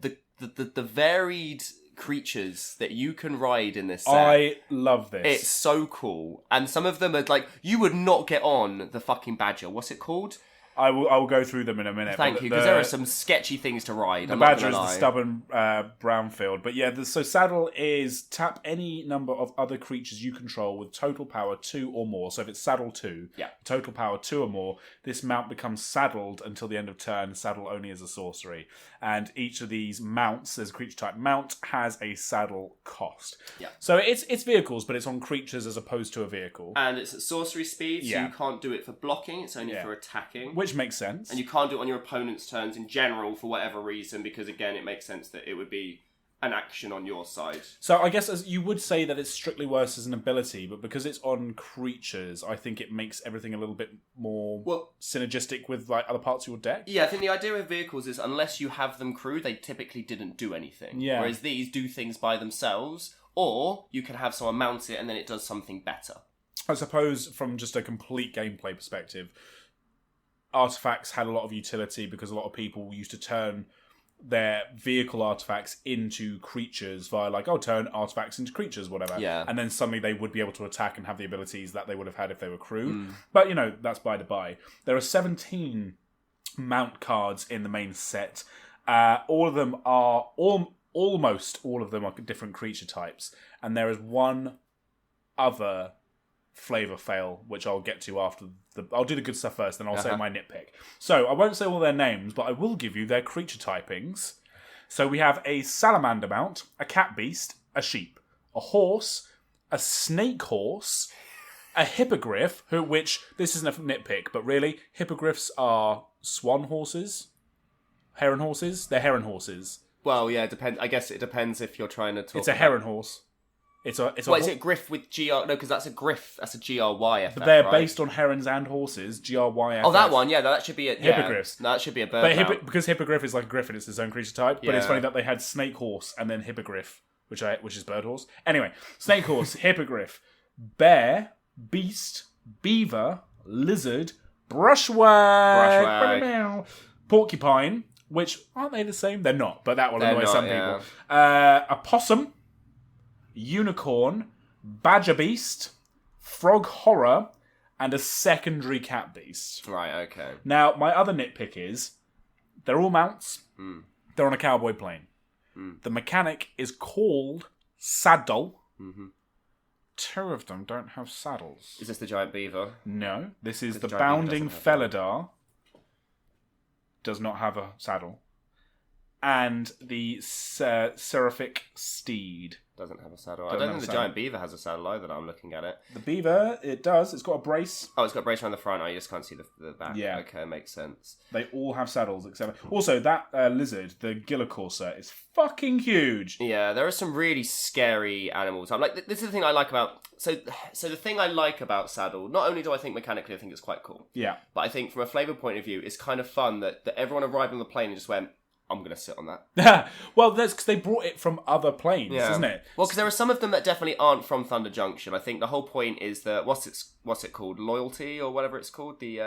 the varied creatures that you can ride in this set, I love this. It's so cool. And some of them are like, you would not get on the fucking badger. What's it called? I will go through them in a minute. Thank you, because there are some sketchy things to ride. The badger is the stubborn brownfield. But yeah, so saddle is tap any number of other creatures you control with total power 2 or more. So if it's saddle 2, total power 2 or more, this mount becomes saddled until the end of turn. Saddle only as a sorcery. And each of these mounts, as a creature type mount, has a saddle cost. Yeah. So it's vehicles, but it's on creatures as opposed to a vehicle. And it's at sorcery speed, so you can't do it for blocking, it's only for attacking. Which makes sense. And you can't do it on your opponent's turns in general for whatever reason, because again, it makes sense that it would be an action on your side. So I guess as you would say that it's strictly worse as an ability, but because it's on creatures, I think it makes everything a little bit more synergistic with like other parts of your deck. Yeah, I think the idea with vehicles is unless you have them crewed, they typically didn't do anything. Yeah. Whereas these do things by themselves, or you can have someone mount it and then it does something better. I suppose from just a complete gameplay perspective, artifacts had a lot of utility because a lot of people used to turn their vehicle artifacts into creatures via turn artifacts into creatures, whatever. Yeah. And then suddenly they would be able to attack and have the abilities that they would have had if they were crewed. But, that's by the by. There are 17 mount cards in the main set. All of them are... almost all of them are different creature types. And there is one other Flavour fail, which I'll get to after I'll do the good stuff first, then I'll say my nitpick. So, I won't say all their names, but I will give you their creature typings. So, we have a salamander mount, a cat beast, a sheep, a horse, a snake horse, a hippogriff, which, this isn't a nitpick, but really, hippogriffs are swan horses? Heron horses? They're heron horses. Well, yeah, it depends. I guess it depends if you're trying to talk It's a heron horse. Is it griff with GR? No, because that's a griff. That's a GRY effect, but they're based on herons and horses. GRY. Oh, that one. Yeah, that should be a hippogriffs. No, that should be a bird. Because hippogriff is like a griffin, it's its own creature type. But it's funny that they had snake horse and then hippogriff, which is bird horse. Anyway, snake horse, hippogriff, bear, beast, beaver, lizard, brushwag, porcupine. Which aren't they the same? They're not, but that will annoy some people. A possum. Unicorn, badger beast, frog horror, and a secondary cat beast. Right, okay. Now, my other nitpick is, they're all mounts. They're on a cowboy plane. The mechanic is called saddle. 2 of them don't have saddles. Is this the giant beaver? No, this is the bounding Felidar. Does not have a saddle. And the seraphic steed. Doesn't have a saddle. I don't think the giant beaver has a saddle either, I'm looking at it. The beaver, it does. It's got a brace. Oh, it's got a brace around the front. Oh, you just can't see the back. Yeah. Okay, makes sense. They all have saddles, except... Also, that lizard, the Gillicorsa, is fucking huge. Yeah, there are some really scary animals. I'm like, this is the thing I like about... So the thing I like about Saddle, not only do I think mechanically I think it's quite cool, but I think from a flavour point of view, it's kind of fun that everyone arrived on the plane and just went, I'm going to sit on that. Well, that's because they brought it from other planes, isn't it? Well, because there are some of them that definitely aren't from Thunder Junction. I think the whole point is that, what's it called? Loyalty or whatever it's called? The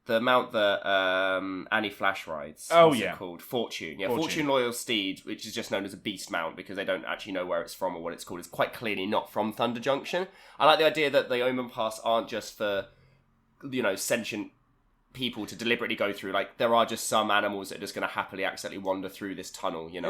mount that Annie Flash rides. What's it called? Fortune. Yeah, Fortune Loyal Steed, which is just known as a beast mount because they don't actually know where it's from or what it's called. It's quite clearly not from Thunder Junction. I like the idea that the Omen Paths aren't just for, sentient people to deliberately go through. Like, there are just some animals that are just going to happily accidentally wander through this tunnel, it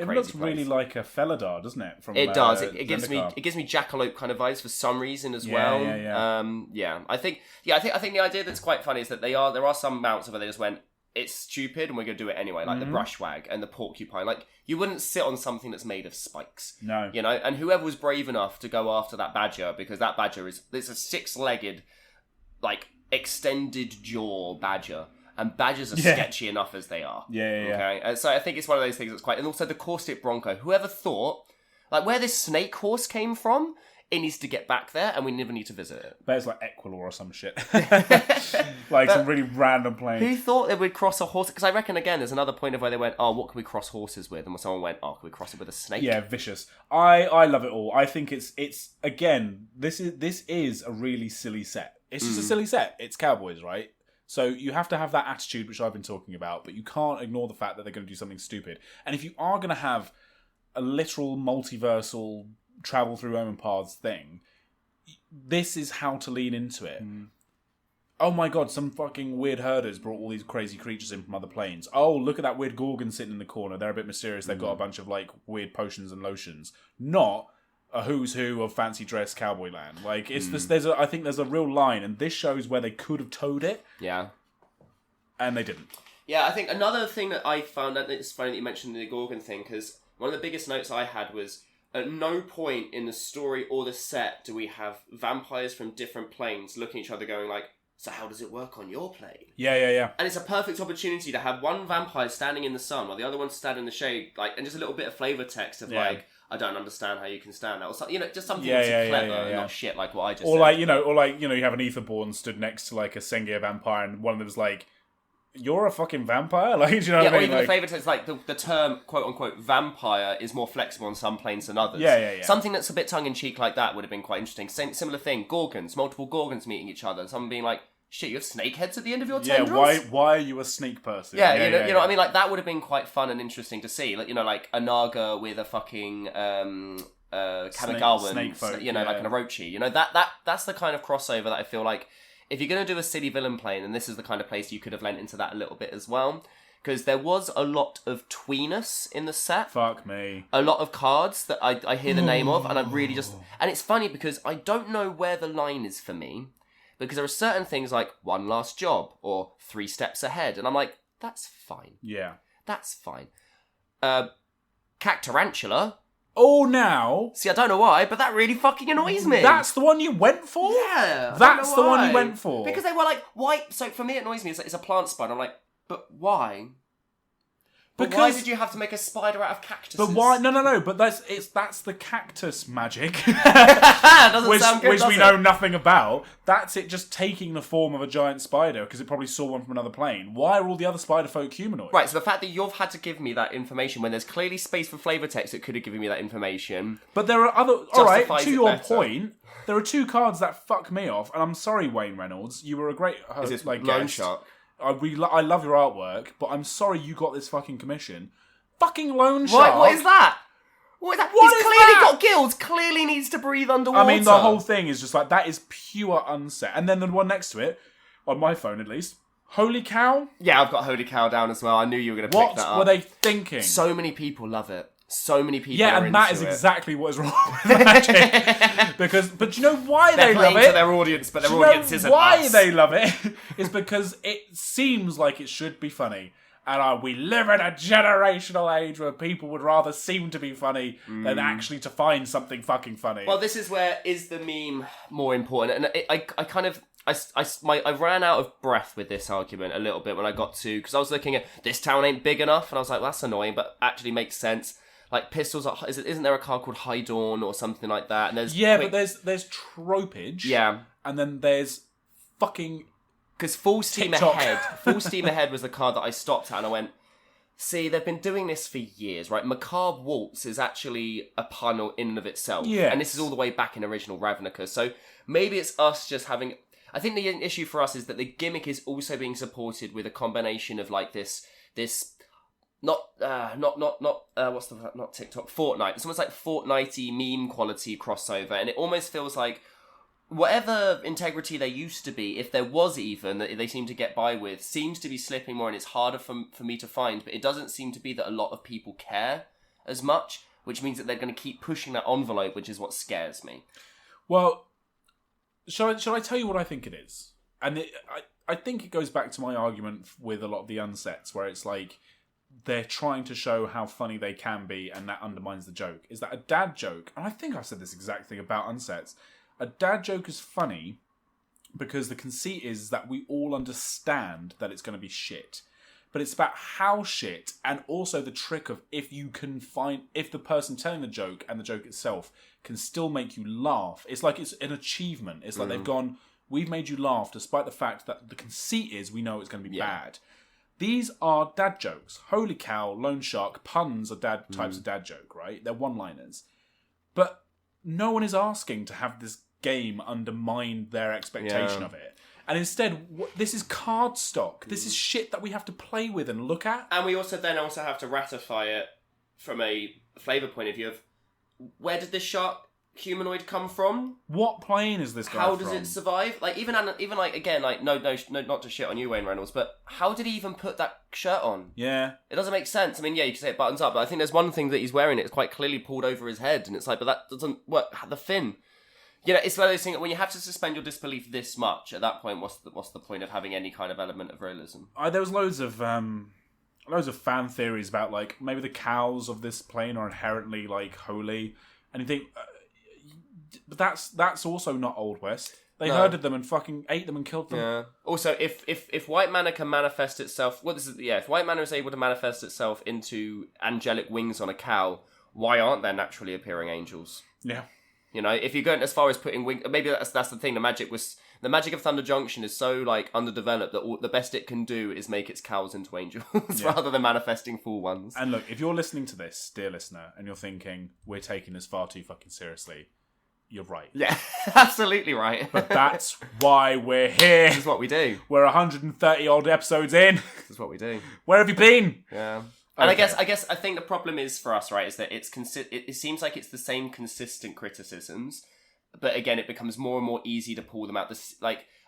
looks really like a Felidar, doesn't it? It does. It gives me jackalope kind of vibes for some reason as well. I think the idea that's quite funny is that there are some mounts where they just went, it's stupid and we're going to do it anyway, like the brushwag and the porcupine. Like, you wouldn't sit on something that's made of spikes. No. And whoever was brave enough to go after that badger, because that badger it's a 6-legged, like, extended jaw badger, and badgers are sketchy enough as they are. Okay, and so I think it's one of those things that's quite. And also the caustic bronco. Whoever thought, like, where this snake horse came from, it needs to get back there, and we never need to visit it. But it's like Equilor or some shit, like some really random plane. Who thought they would cross a horse? Because I reckon again, there's another point of where they went, oh, what can we cross horses with? And someone went, oh, can we cross it with a snake? Yeah, vicious. I love it all. I think it's again, this is a really silly set. It's just a silly set. It's Cowboys, right? So you have to have that attitude, which I've been talking about, but you can't ignore the fact that they're going to do something stupid. And if you are going to have a literal multiversal travel through Omen Paths thing, this is how to lean into it. oh my god, some fucking weird herders brought all these crazy creatures in from other planes. Oh, look at that weird Gorgon sitting in the corner. They're a bit mysterious. They've got a bunch of like weird potions and lotions. Not a who's who of fancy dress cowboy land. Like it's this. I think there's a real line, and this shows where they could have towed it. Yeah, and they didn't. Yeah, I think another thing that I found that it's funny that you mentioned the Gorgon thing, because one of the biggest notes I had was at no point in the story or the set do we have vampires from different planes looking at each other, going like, "So how does it work on your plane?" Yeah. And it's a perfect opportunity to have one vampire standing in the sun while the other one's standing in the shade, like, and just a little bit of flavor text of like, "I don't understand how you can stand that," or something, just something that's clever and not shit like what I just said. Or like you have an Etherborn stood next to like a Sengir vampire, and one of them's like, "You're a fucking vampire?" Like, do you know what I mean? Or even the flavor text, like the term "quote unquote" vampire is more flexible on some planes than others. Yeah. Something that's a bit tongue in cheek like that would have been quite interesting. Similar thing, Gorgons, multiple Gorgons meeting each other, and someone being like, "Shit, you have snake heads at the end of your tendrils?" Yeah, why are you a snake person? You know what I mean? Like, that would have been quite fun and interesting to see. Like, like a Naga with a fucking Kamigawa, snake folk, like an Orochi. That's the kind of crossover that I feel like, if you're going to do a city villain plane, then this is the kind of place you could have lent into that a little bit as well. Because there was a lot of tweeness in the set. Fuck me. A lot of cards that I hear the name of, and I really just... And it's funny because I don't know where the line is for me. Because there are certain things like One Last Job or 3 Steps Ahead. And I'm like, that's fine. Yeah. That's fine. Cactarantula. Oh, now. See, I don't know why, but that really fucking annoys me. That's the one you went for? Yeah. That's the one you went for. Because they were like, why? So for me, it annoys me. It's a plant spider. I'm like, but why? But why did you have to make a spider out of cactuses? But why? No. But that's the cactus magic, Doesn't sound good, which we know nothing about. That's it, just taking the form of a giant spider because it probably saw one from another plane. Why are all the other spider folk humanoid? Right. So the fact that you've had to give me that information when there's clearly space for flavor text that could have given me that information. But there are other. All right. To your point, there are 2 cards that fuck me off, and I'm sorry, Wayne Reynolds. You were a great Is this like Loan guest. Shark? I love your artwork, but I'm sorry you got this fucking commission. Fucking Loan Shark. What is that? What is that? He's clearly got gills. Clearly needs to breathe underwater. I mean, the whole thing is just like, that is pure unset. And then the one next to it, on my phone at least, Holy Cow. Yeah, I've got Holy Cow down as well. I knew you were going to pick that up. What were they thinking? So many people love it. So many people are and that is exactly what is wrong with Magic. But you know why they love it? To their audience, but their audience isn't why us. They love it is because it seems like it should be funny. And we live in a generational age where people would rather seem to be funny than actually to find something fucking funny. Well, this is where is the meme more important? And I ran out of breath with this argument a little bit when I got to, because I was looking at this town ain't big enough, and I was like, well, that's annoying, but actually makes sense. Like pistols, isn't there a card called High Dawn or something like that? And there's but there's tropage. Yeah, and then there's fucking. Because Full Steam Ahead was the card that I stopped at, and I went, see, they've been doing this for years, right? Macabre Waltz is actually a pun in and of itself. Yeah. And this is all the way back in original Ravnica. So maybe it's us just having... I think the issue for us is that the gimmick is also being supported with a combination of like this not TikTok, Fortnite. It's almost like Fortnite-y meme quality crossover, and it almost feels like whatever integrity there used to be, if there was even, that they seem to get by with, seems to be slipping more, and it's harder for me to find. But it doesn't seem to be that a lot of people care as much, which means that they're going to keep pushing that envelope, which is what scares me. Well, shall I tell you what I think it is? And I think it goes back to my argument with a lot of the unsets, where it's like they're trying to show how funny they can be, and that undermines the joke. Is that a dad joke? And I think I've said this exact thing about unsets. A dad joke is funny because the conceit is that we all understand that it's going to be shit. But it's about how shit, and also the trick of if the person telling the joke and the joke itself can still make you laugh. It's like it's an achievement. It's like they've gone, we've made you laugh despite the fact that the conceit is we know it's going to be bad. These are dad jokes. Holy Cow, Loan Shark, puns are types of dad joke, right? They're one-liners. But no one is asking to have this game undermine their expectation of it. And instead, this is card stock. This is shit that we have to play with and look at. And we also have to ratify it from a flavour point of view of, where did this shark humanoid come from? What plane is this guy How from? does it survive? Like, even like, again, like, no, not to shit on you, Wayne Reynolds, but how did he even put that shirt on? Yeah. It doesn't make sense. I mean, yeah, you can say it buttons up, but I think there's one thing that he's wearing, it's quite clearly pulled over his head, and it's like, but that doesn't work. The fin. You know, it's one of those things, when you have to suspend your disbelief this much, at that point, what's the point of having any kind of element of realism? There was loads of fan theories about, like, maybe the cows of this plane are inherently, like, holy, and you think, but that's also not Old West. They herded them and fucking ate them and killed them. Yeah. Also, if white mana can manifest itself, if white mana is able to manifest itself into angelic wings on a cow, why aren't there naturally appearing angels? Yeah. You know, if you're going as far as putting wings, maybe that's the thing. The magic of Thunder Junction is so like underdeveloped that the best it can do is make its cows into angels rather than manifesting full ones. And look, if you're listening to this, dear listener, and you're thinking we're taking this far too fucking seriously, you're right. Yeah, absolutely right. But that's why we're here. This is what we do. We're 130 odd episodes in. This is what we do. Where have you been? Yeah. And okay. I think the problem is for us, right, is that it seems like it's the same consistent criticisms, but again, it becomes more and more easy to pull them out.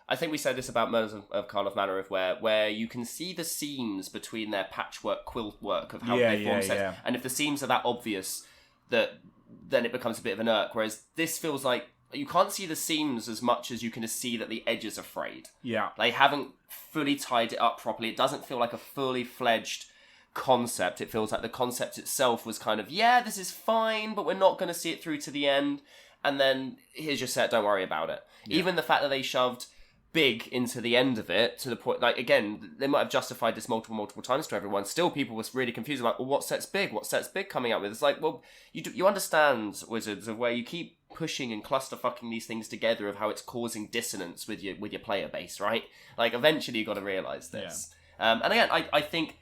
I think we said this about Murders of Cardiff Manor, where you can see the seams between their patchwork quilt work of how they form sets, and if the seams are that obvious, then it becomes a bit of an irk. Whereas this feels like you can't see the seams as much as you can just see that the edges are frayed. Yeah, they haven't fully tied it up properly. It doesn't feel like a fully fledged concept. It feels like the concept itself was kind of, this is fine, but we're not going to see it through to the end, and then here's your set, don't worry about it. Even the fact that they shoved big into the end of it, to the point, like, again, they might have justified this multiple times to everyone, still people was really confused, like, well, what's big coming out with? It's like, well, you understand, Wizards, of where you keep pushing and clusterfucking these things together, of how it's causing dissonance with your player base, right? Like, eventually you got to realise this. And again, I think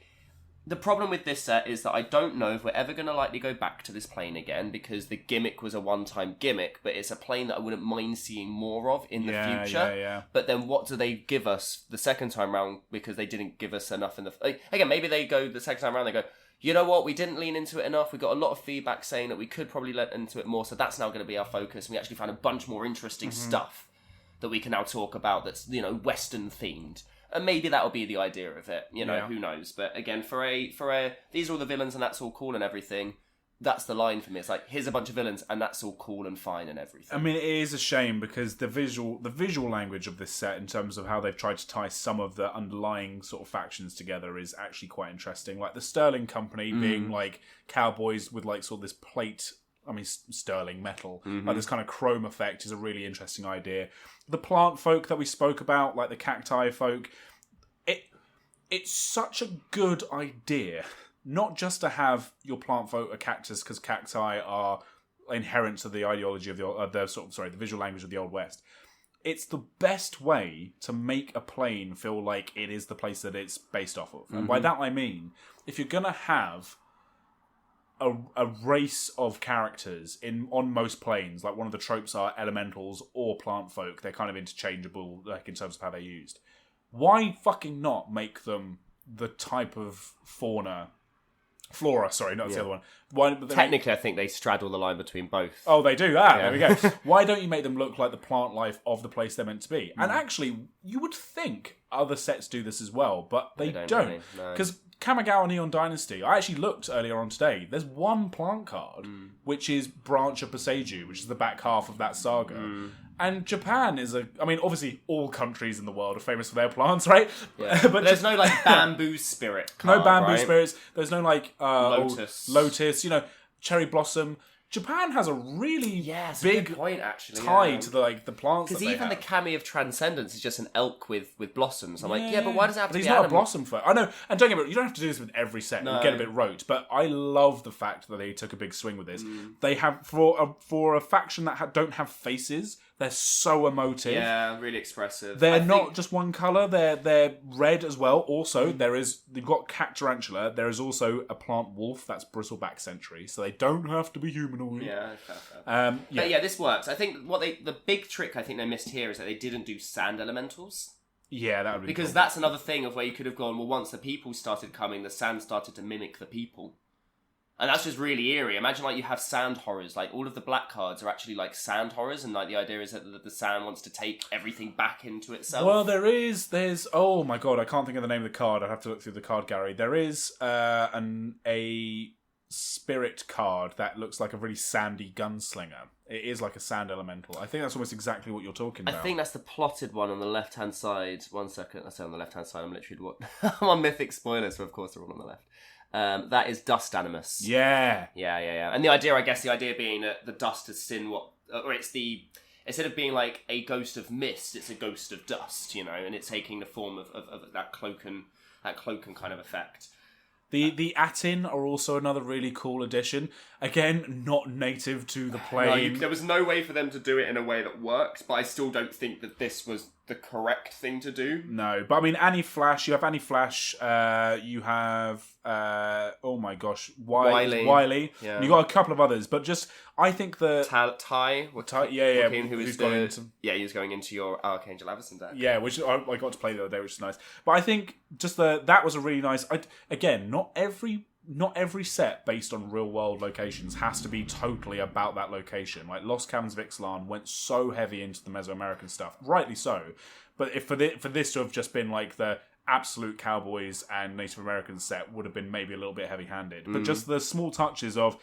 the problem with this set is that I don't know if we're ever going to likely go back to this plane again, because the gimmick was a one-time gimmick, but it's a plane that I wouldn't mind seeing more of in the future. Yeah. But then what do they give us the second time round, because they didn't give us enough in the... Again, maybe they go the second time round, they go, you know what, we didn't lean into it enough, we got a lot of feedback saying that we could probably let into it more, so that's now going to be our focus, and we actually found a bunch more interesting stuff that we can now talk about that's, Western themed. And maybe that'll be the idea of it, who knows. But again, for a these are all the villains and that's all cool and everything, that's the line for me. It's like, here's a bunch of villains and that's all cool and fine and everything. I mean, it is a shame because the visual language of this set, in terms of how they've tried to tie some of the underlying sort of factions together, is actually quite interesting. Like the Sterling Company being like cowboys with like sort of this plate, sterling metal, like this kind of chrome effect, is a really interesting idea. The plant folk that we spoke about, like the cacti folk, it's such a good idea, not just to have your plant folk a cactus, because cacti are inherent to the ideology of the visual language of the Old West. It's the best way to make a plane feel like it is the place that it's based off of. And by that I mean, if you're going to have a race of characters on most planes, like one of the tropes are elementals or plant folk, they're kind of interchangeable, like in terms of how they're used. Why fucking not make them the type of flora, sorry, not the other one. Technically, I think they straddle the line between both. Oh, they do that. Yeah. There we go. Why don't you make them look like the plant life of the place they're meant to be? And actually, you would think other sets do this as well, but they don't. Because Kamigawa Neon Dynasty, I actually looked earlier on today, there's one plant card, which is Branch of Boseiju, which is the back half of that saga. And Japan is obviously all countries in the world are famous for their plants, right? Yeah. But there's no bamboo spirit card, no bamboo right? spirits. There's no lotus, cherry blossom. Japan has a really big point, actually, tie to the plants. Because even the kami of Transcendence is just an elk with blossoms. I'm like, but why does it have to be he's not a blossom folk. I know, and don't get me wrong, you don't have to do this with every set. No. You get a bit rote, but I love the fact that they took a big swing with this. They have for a faction that don't have faces. They're so emotive. Yeah, really expressive. They're not just one colour. They're red as well. Also, you've got cat tarantula. There is also a plant wolf. That's bristleback sentry. So they don't have to be humanoid. Yeah, fair. But this works. I think the big trick I think they missed here is that they didn't do sand elementals. Yeah, that would be because cool. That's another thing of where you could have gone. Well, once the people started coming, the sand started to mimic the people. And that's just really eerie. Imagine like you have sand horrors. Like all of the black cards are actually like sand horrors, and like the idea is that the sand wants to take everything back into itself. Well, there's oh my god, I can't think of the name of the card. I'd have to look through the card gallery. There is a spirit card that looks like a really sandy gunslinger. It is like a sand elemental. I think that's almost exactly what you're talking about. I think that's the plotted one on the left-hand side. 1 second. I say on the left-hand side. I'm literally I'm on Mythic spoilers, so of course they're all on the left. That is Dust Animus. Yeah. Yeah. And the idea being that the dust has seen instead of being like a ghost of mist, it's a ghost of dust, and it's taking the form of that cloaken kind of effect. The Atin are also another really cool addition. Again, not native to the plane. No, there was no way for them to do it in a way that works, but I still don't think that this was the correct thing to do. No, but I mean, Annie Flash, you have Annie Flash, you have, oh my gosh, Wiley. Yeah. You got a couple of others, but just, I think the... Ty, yeah. Who was he was going into your Archangel Avacyn deck. Yeah, which I got to play the other day, which is nice. But I think just that was a really nice... Again, not every set based on real world locations has to be totally about that location. Like Lost Caverns of Ixalan went so heavy into the Mesoamerican stuff, rightly so. But if for this to have just been like the absolute Cowboys and Native Americans set would have been maybe a little bit heavy-handed. But just the small touches of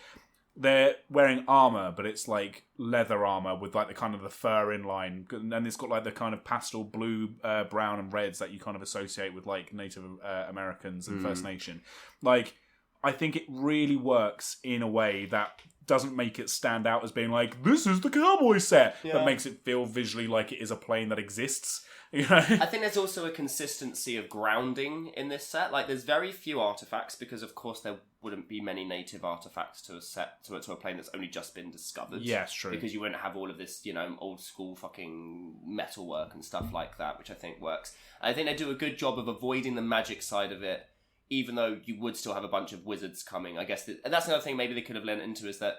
they're wearing armor, but it's like leather armor with like the kind of the fur inline, and it's got like the kind of pastel blue, brown, and reds that you kind of associate with like Native Americans and First Nation. Like, I think it really works in a way that doesn't make it stand out as being like, this is the Cowboy set, but makes it feel visually like it is a plane that exists. I think there's also a consistency of grounding in this set. Like, there's very few artifacts because, of course, there wouldn't be many native artifacts to a set to a plane that's only just been discovered. Yes, true. Because you wouldn't have all of this, old school fucking metalwork and stuff like that, which I think works. I think they do a good job of avoiding the magic side of it, even though you would still have a bunch of wizards coming. I guess and that's another thing maybe they could have lent into is that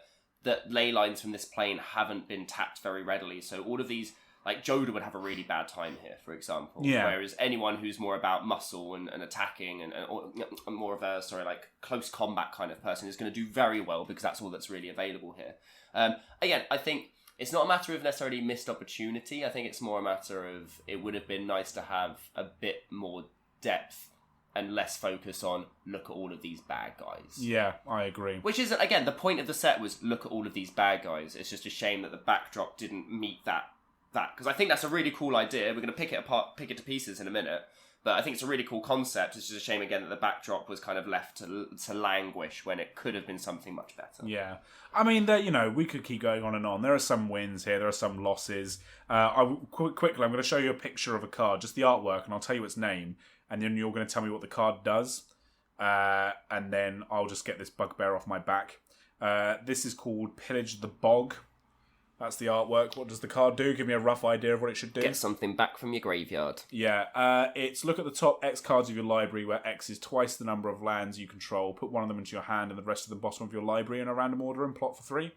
ley lines from this plane haven't been tapped very readily. So all of these, like Joda would have a really bad time here, for example. Yeah. Whereas anyone who's more about muscle and attacking and more of a close combat kind of person is going to do very well because that's all that's really available here. Again, I think it's not a matter of necessarily missed opportunity. I think it's more a matter of it would have been nice to have a bit more depth and less focus on look at all of these bad guys. Yeah, I agree. Which is, again, the point of the set was look at all of these bad guys. It's just a shame that the backdrop didn't meet that. Because I think that's a really cool idea. We're going to pick it to pieces in a minute. But I think it's a really cool concept. It's just a shame, again, that the backdrop was kind of left to languish when it could have been something much better. Yeah. I mean, we could keep going on and on. There are some wins here. There are some losses. Quickly, I'm going to show you a picture of a card, just the artwork, and I'll tell you its name. And then you're going to tell me what the card does. And then I'll just get this bugbear off my back. This is called Pillage the Bog. That's the artwork. What does the card do? Give me a rough idea of what it should do. Get something back from your graveyard. Yeah. It's look at the top X cards of your library, where X is twice the number of lands you control. Put one of them into your hand and the rest of the bottom of your library in a random order and plot for 3.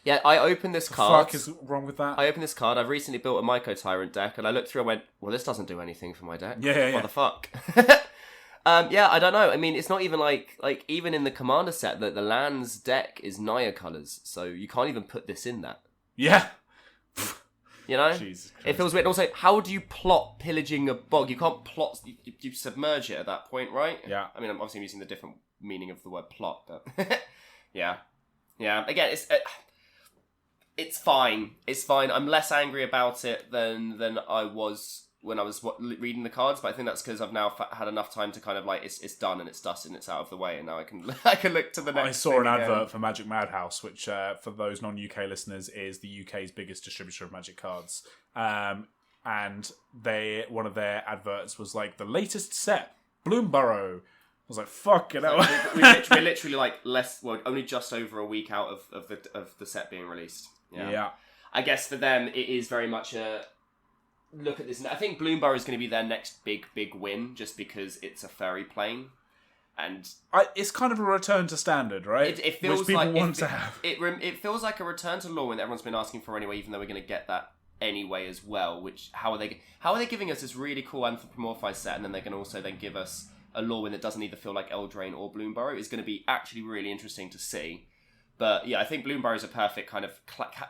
Yeah, I opened this card. What the fuck is wrong with that? I opened this card. I've recently built a Myco Tyrant deck, and I looked through and went, well, this doesn't do anything for my deck. Yeah. What the fuck? Yeah, I don't know. I mean, it's not even like even in the Commander set, the lands deck is Naya colours, so you can't even put this in that. Yeah. Jesus Christ. It feels weird. Also, how do you plot pillaging a bog? You can't plot. You submerge it at that point, right? Yeah. I mean, I'm obviously using the different meaning of the word plot, but yeah. Again, it's fine. It's fine. I'm less angry about it than I was when I was reading the cards, but I think that's because I've now had enough time to kind of like it's done and it's dusted and it's out of the way, and now I can look to the next. I saw an advert for Magic Madhouse, which for those non-UK listeners is the UK's biggest distributor of Magic cards, and one of their adverts was like the latest set, Bloomborough. I was like, fuck it. We're literally like only just over a week out of the set being released. Yeah. I guess for them it is very much a look at this. I think Bloomborough is going to be their next big win, just because it's a fairy plane, and it's kind of a return to standard, right? It feels which people like want to have. It feels like a return to lore that everyone's been asking for anyway. Even though we're going to get that anyway as well. Which how are they giving us this really cool anthropomorphized set, and then they can also then give us a lore that doesn't either feel like Eldraine or Bloomburrow is going to be actually really interesting to see. But yeah, I think Bloomburrow is a perfect kind of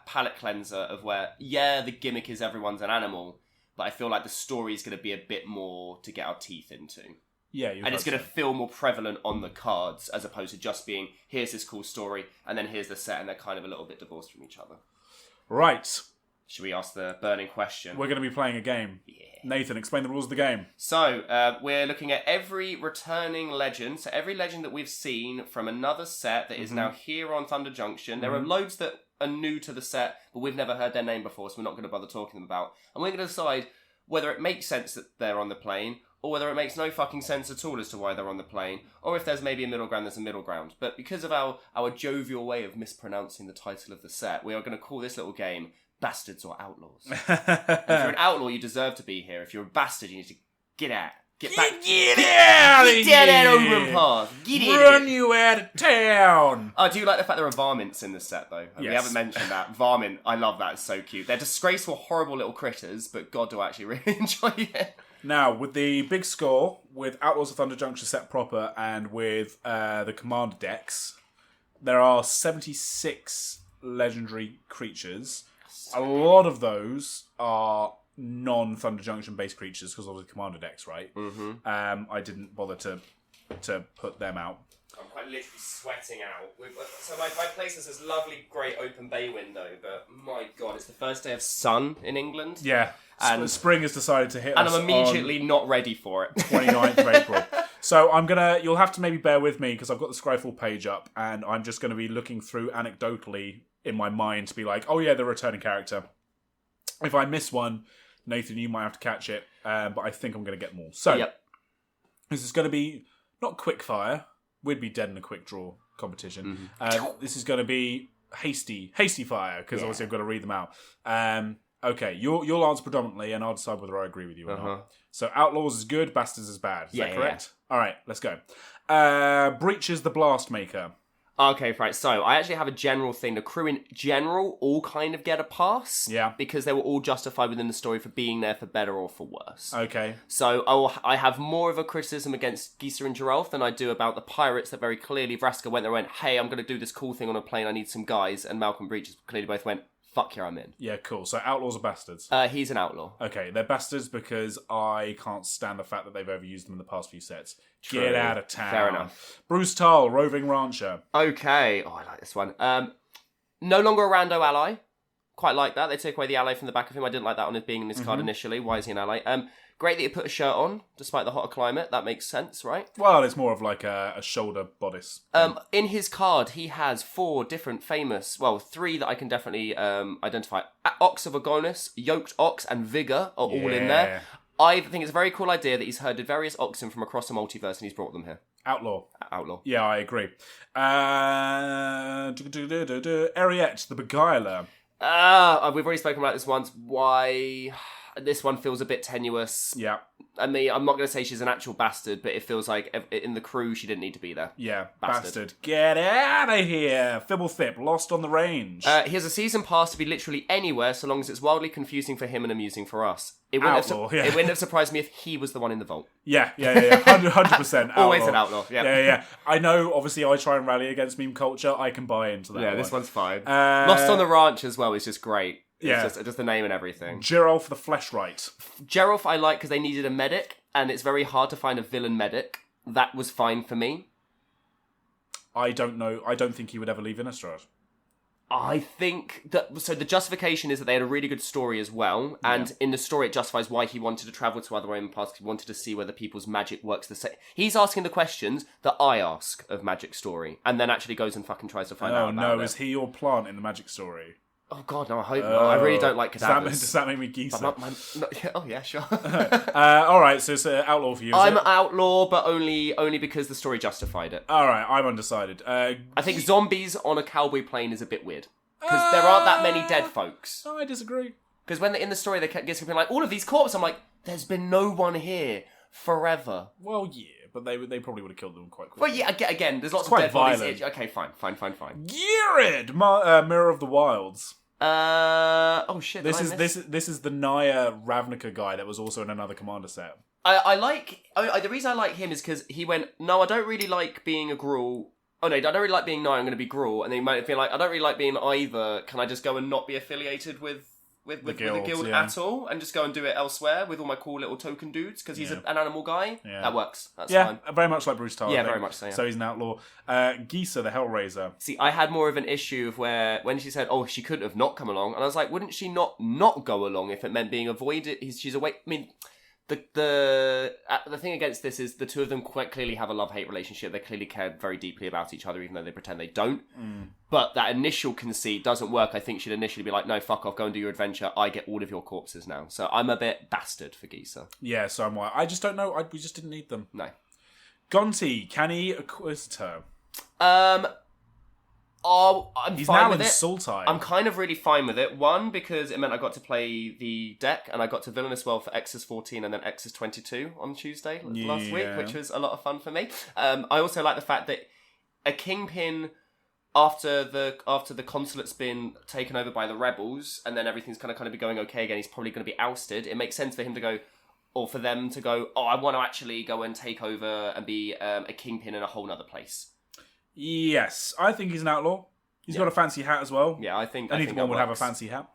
palate cleanser of where, the gimmick is everyone's an animal, but I feel like the story is going to be a bit more to get our teeth into. Yeah, and it's going to feel more prevalent on the cards as opposed to just being, here's this cool story, and then here's the set, and they're kind of a little bit divorced from each other. Right. Should we ask the burning question? We're going to be playing a game. Yeah. Nathan, explain the rules of the game. So, we're looking at every returning legend. So, every legend that we've seen from another set that is now here on Thunder Junction. There are loads that are new to the set, but we've never heard their name before, so we're not going to bother talking them about. And we're going to decide whether it makes sense that they're on the plane, or whether it makes no fucking sense at all as to why they're on the plane, or if there's maybe a middle ground, there's a middle ground. But because of our jovial way of mispronouncing the title of the set, we are going to call this little game Bastards or Outlaws. If you're an outlaw, you deserve to be here. If you're a bastard, you need to get out. Get back. Get out of here! Get down that Omen Paths. Get in. Run you out of town! I do like the fact there are varmints in this set, though. Yes. We haven't mentioned that. Varmint, I love that. It's so cute. They're disgraceful, horrible little critters, but God, do I actually really enjoy it. Now, with the big score, with Outlaws of Thunder Junction set proper, and with the Commander decks, there are 76 legendary creatures. A lot of those are non-Thunder Junction based creatures because of the Commander decks, right? Mm-hmm. I didn't bother to put them out. I'm quite literally sweating out. So my place has this lovely, great open bay window, but my God, it's the first day of sun in England. Yeah, and spring has decided to hit us. And I'm immediately not ready for it. 29th of April. So you'll have to maybe bear with me because I've got the Scryfall page up and I'm just going to be looking through anecdotally in my mind to be like, oh yeah, the returning character. If I miss one, Nathan, you might have to catch it, but I think I'm going to get more. So, This is going to be not quick fire. We'd be dead in a quick draw competition. This is going to be hasty fire, because obviously I've got to read them out. Okay, you'll answer predominantly, and I'll decide whether I agree with you or not. So Outlaws is good, Bastards is bad. Is that correct? Yeah. All right, let's go. Breach is the Blast Maker. Okay, right. So I actually have a general thing. The crew in general all kind of get a pass. Yeah. Because they were all justified within the story for being there for better or for worse. Okay. So I have more of a criticism against Gisa and Geralf than I do about the pirates that very clearly Vraska went there and went, hey, I'm going to do this cool thing on a plane. I need some guys. And Malcolm Breach clearly both went, fuck yeah, I'm in. Yeah, cool. So Outlaws are Bastards. He's an outlaw. Okay, they're Bastards because I can't stand the fact that they've overused them in the past few sets. True. Get out of town. Fair enough. Bruce Tull, Roving Rancher. Okay. Oh, I like this one. No longer a rando ally. Quite like that. They took away the ally from the back of him. I didn't like that on his being in this card initially. Why is he an ally? Great that he put a shirt on, despite the hotter climate. That makes sense, right? Well, it's more of like a shoulder bodice. In his card, he has 4 different famous, 3 that I can definitely identify. Ox of Agonis, Yoked Ox, and Vigor are all in there. I think it's a very cool idea that he's herded various oxen from across the multiverse and he's brought them here. Outlaw. Yeah, I agree. Ariette, the Beguiler. We've already spoken about this once. Why... This one feels a bit tenuous. Yeah. I mean, I'm not going to say she's an actual bastard, but it feels like in the crew she didn't need to be there. Yeah, bastard. Get out of here! Fibblethip, Lost on the Range. He has a season pass to be literally anywhere, so long as it's wildly confusing for him and amusing for us. It wouldn't have surprised me if he was the one in the vault. Yeah. 100%. Always an outlaw, Yeah. I know, obviously, I try and rally against meme culture. I can buy into that. Yeah, this one's fine. Lost on the Ranch as well is just great. Yeah. It's just the name and everything. Geralf the Fleshright. Geralf I like because they needed a medic, and it's very hard to find a villain medic. That was fine for me. I don't know. I don't think he would ever leave Innistrad. I think that... So the justification is that they had a really good story as well, and in the story it justifies why he wanted to travel to other Omen Paths. He wanted to see whether people's magic works the same. He's asking the questions that I ask of Magic Story, and then actually goes and fucking tries to find out about it. Is he your plant in the Magic Story? Oh God, no! I hope not. I really don't like cadavers. Does that make me geezer? Oh yeah, sure. All right, so it's an outlaw for you. I'm outlaw, but only because the story justified it. All right, I'm undecided. I think zombies on a cowboy plane is a bit weird because there aren't that many dead folks. I disagree. Because when they're in the story, they kept being like, all of these corpses. I'm like, there's been no one here forever. Well, yeah. But they probably would have killed them quite quickly. Well, yeah, again, there's lots of quite dead violent. bodies. Okay, fine. Gyrrid, Mirror of the Wilds. Oh shit! This is the Naya Ravnica guy that was also in another Commander set. I like. The reason I like him is because he went. No, I don't really like being a Gruul. Oh no, I don't really like being Naya. I'm going to be Gruul, and then he might feel like I don't really like being either. Can I just go and not be affiliated with the guild at all, and just go and do it elsewhere with all my cool little token dudes because he's an animal guy? Yeah. That works. That's fine. Very much like Bruce Tarr. Yeah, very much so. Yeah. So he's an outlaw. Gisa, the Hellraiser. See, I had more of an issue of when she said, "Oh, she couldn't have not come along," and I was like, "Wouldn't she not go along if it meant being avoided?" She's away. I mean, the thing against this is the two of them quite clearly have a love-hate relationship. They clearly care very deeply about each other, even though they pretend they don't. But that initial conceit doesn't work. I think she'd initially be like, no, fuck off, go and do your adventure. I get all of your corpses now. So I'm a bit bastard for Gisa. Yeah, so am I. I just don't know. We just didn't need them. No. Gonti, Canny Acquisitor. He's fine now with in it. Sultai. I'm kind of really fine with it. One, because it meant I got to play the deck, and I got to Villainous World for X's 14 and then X's 22 on Tuesday last week, which was a lot of fun for me. I also like the fact that a Kingpin, after the consulate's been taken over by the rebels, and then everything's kind of be going okay again, he's probably going to be ousted. It makes sense for him to go, or for them to go, oh, I want to actually go and take over and be a Kingpin in a whole nother place. Yes, I think he's an outlaw. He's got a fancy hat as well. Yeah, I think anyone would have a fancy hat.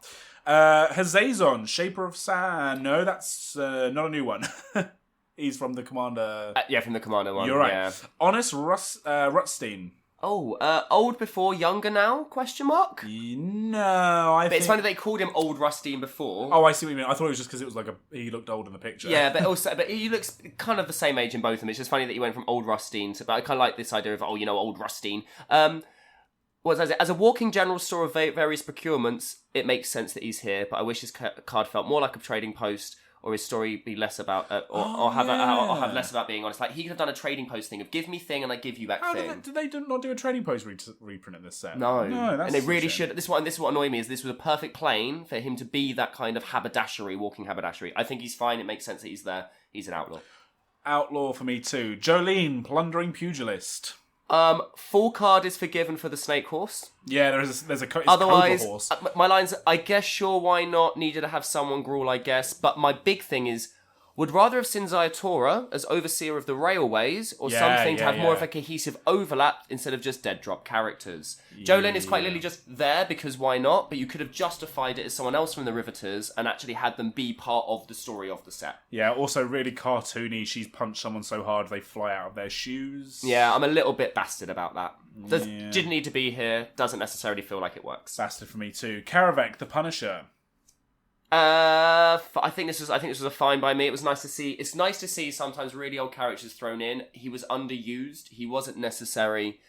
Hazazon, Shaper of Sand. No, that's not a new one. He's from the Commander. From the Commander one. You're right. Yeah. Honest Rutstein. Oh, old before, younger now? Question mark? No, But it's funny they called him Old Rustine before. Oh, I see what you mean. I thought it was just because it was like he looked old in the picture. Yeah, but he looks kind of the same age in both of them. It's just funny that he went from Old Rustine to. But I kind of like this idea of Old Rustine. As a walking general store of various procurements, it makes sense that he's here. But I wish his card felt more like a trading post. Or his story be less about, or have less about being honest. Like he could have done a trading post thing of give me thing and I give you back thing. Did they not do a trading post reprint in this set? No, that's and they really should. This is what annoyed me is this was a perfect plane for him to be that kind of walking haberdashery. I think he's fine. It makes sense that he's there. He's an outlaw. Outlaw for me too. Jolene, plundering pugilist. Full card is forgiven for the snake horse. Yeah, there's a otherwise Cobra horse. My line's I guess sure why not needed to have someone Gruul I guess, but my big thing is would rather have Sinzaya Tora as overseer of the railways or something to have more of a cohesive overlap instead of just dead drop characters. Jolene is quite literally just there because why not, but you could have justified it as someone else from the Riveters and actually had them be part of the story of the set. Yeah, also really cartoony. She's punched someone so hard they fly out of their shoes. Yeah, I'm a little bit bastard about that. Didn't need to be here, doesn't necessarily feel like it works. Bastard for me too. Karavek, the Punisher. I think this was a fine by me. It was nice to see. It's nice to see sometimes really old characters thrown in. He was underused. He wasn't necessary,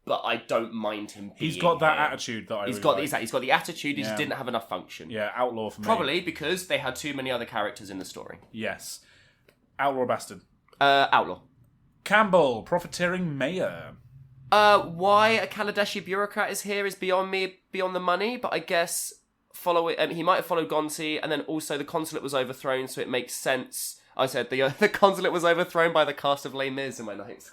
but I don't mind him being He's got that here. Attitude that He's got the attitude. He just didn't have enough function. Yeah, outlaw for me. Probably because they had too many other characters in the story. Yes. Outlaw or bastard? Outlaw. Campbell, profiteering mayor. Why a Kaladeshi bureaucrat is here is beyond me, beyond the money, but I guess he might have followed Gonti, and then also the consulate was overthrown, so it makes sense. I said the consulate was overthrown by the cast of Les Mis in my notes.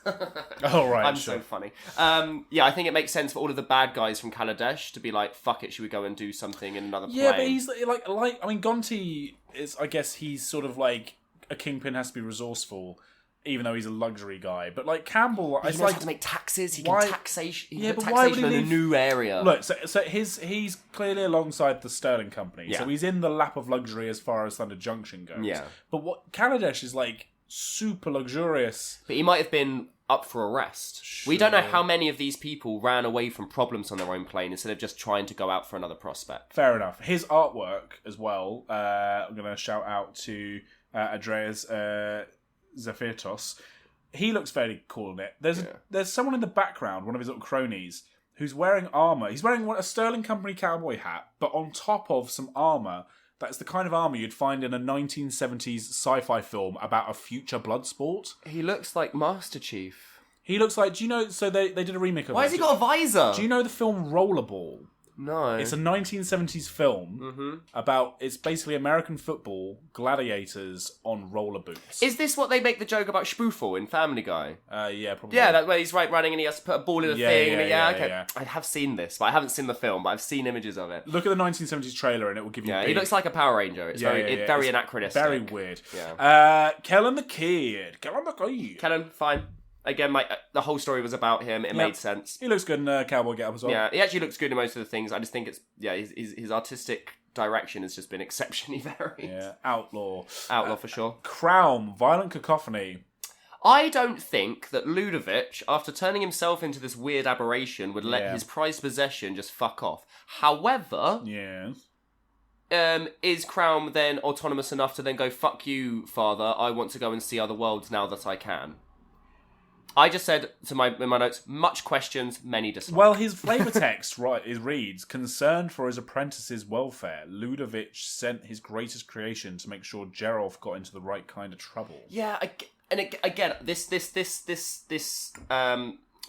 Oh, right. I'm so funny. I think it makes sense for all of the bad guys from Kaladesh to be like, fuck it, should we go and do something in another plane? Yeah, but he's like I mean, Gonti is, I guess he's sort of like, a kingpin has to be resourcely, even though he's a luxury guy. But like Campbell, he knows how to make taxes. He can taxation. He can taxation in a new area. Look, so he's clearly alongside the Sterling Company, so he's in the lap of luxury as far as Thunder Junction goes. Yeah. But what Kaladesh is like super luxurious. But he might have been up for arrest. Sure. We don't know how many of these people ran away from problems on their own plane instead of just trying to go out for another prospect. Fair enough. His artwork as well. I'm going to shout out to Andreas Zafirtos. He looks fairly cool in it. There's someone in the background, one of his little cronies, who's wearing armour. He's wearing a Sterling Company cowboy hat, but on top of some armour that's the kind of armour you'd find in a 1970s sci-fi film about a future blood sport. He looks like Master Chief. He looks like... Do you know... So they did a remake of... Why has he got a visor? Do you know the film Rollerball? No. It's a 1970s film about, it's basically American football, gladiators on roller boots. Is this what they make the joke about Spoofle in Family Guy? Yeah, probably. Yeah, that where he's running and he has to put a ball in a thing. Okay. Yeah. I have seen this, but I haven't seen the film, but I've seen images of it. Look at the 1970s trailer and it will give you... Yeah, he looks like a Power Ranger. It's very anachronistic. Very weird. Yeah. Kellen the Kid. Kellen, fine. Again, the whole story was about him. It made sense. He looks good in Cowboy get-up as well. Yeah, he actually looks good in most of the things. I just think it's... Yeah, his artistic direction has just been exceptionally varied. Yeah, Outlaw. Outlaw for sure. Crown, Violent Cacophony. I don't think that Ludovic, after turning himself into this weird aberration, would let his prized possession just fuck off. However... Yes. Is Crown then autonomous enough to then go, fuck you, father, I want to go and see other worlds now that I can? I just said in my notes, much questions, many dislikes. Well, his flavour text reads, concerned for his apprentice's welfare, Ludovic sent his greatest creation to make sure Gerolf got into the right kind of trouble. Yeah, again, this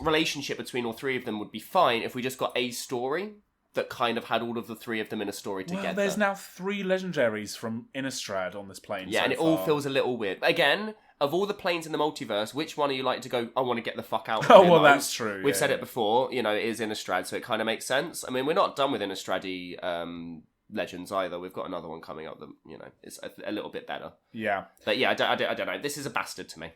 relationship between all three of them would be fine if we just got a story that kind of had all of the three of them in a story together. Well, there's now 3 legendaries from Innistrad on this plane. Yeah, so and it far. all feels a little weird. Again, of all the planes in the multiverse, which one are you like to go, I want to get the fuck out of Oh, here well, most? that's true. We've said it before, it is Innistrad, so it kind of makes sense. I mean, we're not done with Innistrad-y legends either. We've got another one coming up that, is a little bit better. Yeah. But yeah, I don't know. This is a bastard to me.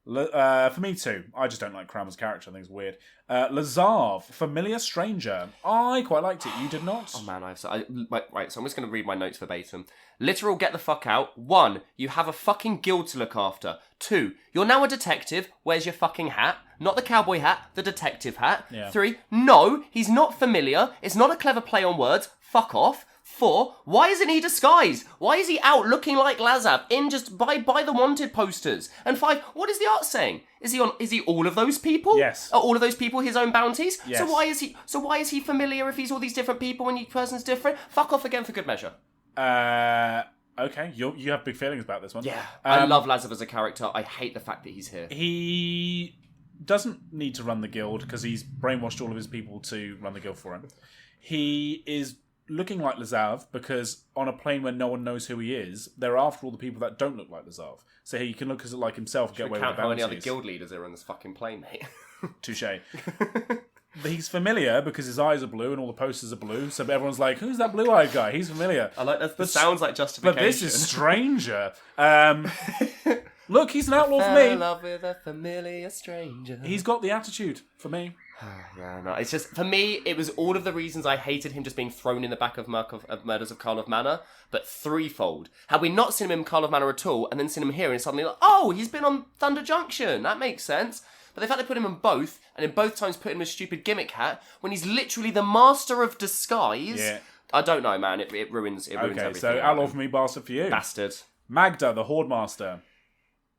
For me too. I just don't like Kramer's character. I think it's weird. Lazarv, Familiar Stranger. I quite liked it. You did not? Oh man, right, so I'm just going to read my notes verbatim. Literal get the fuck out. 1, you have a fucking guild to look after. 2, you're now a detective. Where's your fucking hat? Not the cowboy hat, the detective hat. Yeah. 3, no, he's not familiar. It's not a clever play on words. Fuck off. 4, why isn't he disguised? Why is he out looking like Lazav in just by the wanted posters? And 5, what is the art saying? Is he all of those people? Yes. Are all of those people his own bounties? Yes. So why is he familiar if he's all these different people and each person's different? Fuck off again for good measure. Okay. You have big feelings about this one. Yeah. I love Lazav as a character. I hate the fact that he's here. He doesn't need to run the guild because he's brainwashed all of his people to run the guild for him. He is looking like Lazav because on a plane where no one knows who he is, they're after all the people that don't look like Lazav. So he can look like himself and get away with the bounties. How many other guild leaders are on this fucking plane, mate? Touche. He's familiar because his eyes are blue and all the posters are blue, so everyone's like, who's that blue-eyed guy? He's familiar. I like that. That sounds like justification. But this is Stranger. Look, he's an outlaw for me. In love with a familiar stranger. He's got the attitude for me. Yeah, no, it's just, for me, it was all of the reasons I hated him just being thrown in the back of Murders of Karlov Manor, but threefold. Had we not seen him in Karlov Manor at all, and then seen him here, and suddenly like, oh, he's been on Thunder Junction, that makes sense. But the fact they put him in both, and in both times put him in a stupid gimmick hat, when he's literally the master of disguise, I don't know, man, it ruins everything. Okay, so outlaw for me, bastard for you. Bastard. Magda, the Horde Master.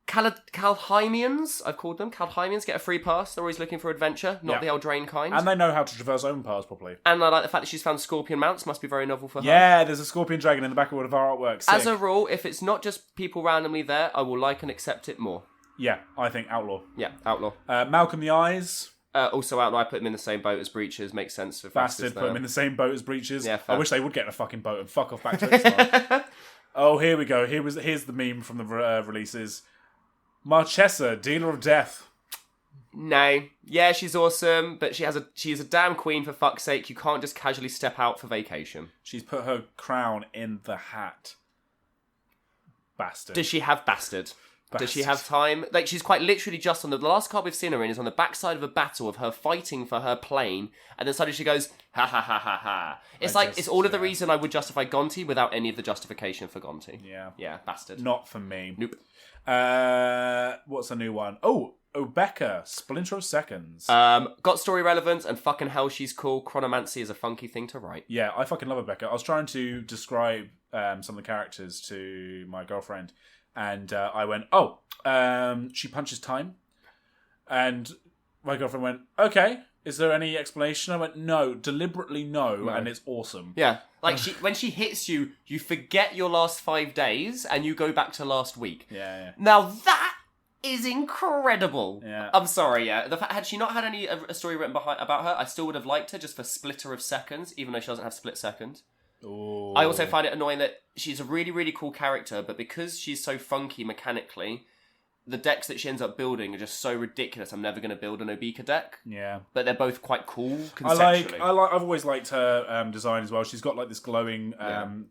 Calhymians, I've called them. Calhymians get a free pass. They're always looking for adventure, not the Eldraine kind. And they know how to traverse own paths properly. And I like the fact that she's found scorpion mounts. Must be very novel for her. Yeah, there's a scorpion dragon in the back of one of our artworks. Sick. As a rule, if it's not just people randomly there, I will like and accept it more. Yeah, I think outlaw. Yeah, outlaw. Malcolm the Eyes. Also outlaw. I put him in the same boat as Breaches. Makes sense for Bastard, put him in the same boat as Breaches. Yeah, fair. I wish they would get in a fucking boat and fuck off back to Ixalan. Oh, here we go. Here's the meme from the releases. Marchesa, Dealer of Death. No. Yeah, she's awesome, but she's a damn queen for fuck's sake. You can't just casually step out for vacation. She's put her crown in the hat. Bastard. Does she have bastard? Does she have time? Like, she's quite literally just on the last card we've seen her in is on the backside of a battle of her fighting for her plane, and then suddenly she goes, ha ha ha ha ha. It's all of the reason I would justify Gonti without any of the justification for Gonti. Yeah. Yeah, bastard. Not for me. Nope. What's the new one? Oh, Obeka, Splinter of Seconds. Got story relevance, and fucking hell, she's cool. Chronomancy is a funky thing to write. Yeah, I fucking love Obeka. I was trying to describe some of the characters to my girlfriend, and I went, she punches time. And my girlfriend went, okay, is there any explanation? I went, no, deliberately no. And it's awesome. Yeah, like when she hits you, you forget your last 5 days, and you go back to last week. Yeah. Now that is incredible. Yeah. I'm sorry, yeah. The fact, had she not had a story written about her, I still would have liked her just for splitter of seconds, even though she doesn't have split second. Ooh. I also find it annoying that she's a really, really cool character, but because she's so funky mechanically, the decks that she ends up building are just so ridiculous. I'm never going to build an Obika deck. Yeah. But they're both quite cool conceptually. I've always liked her design as well. She's got like this glowing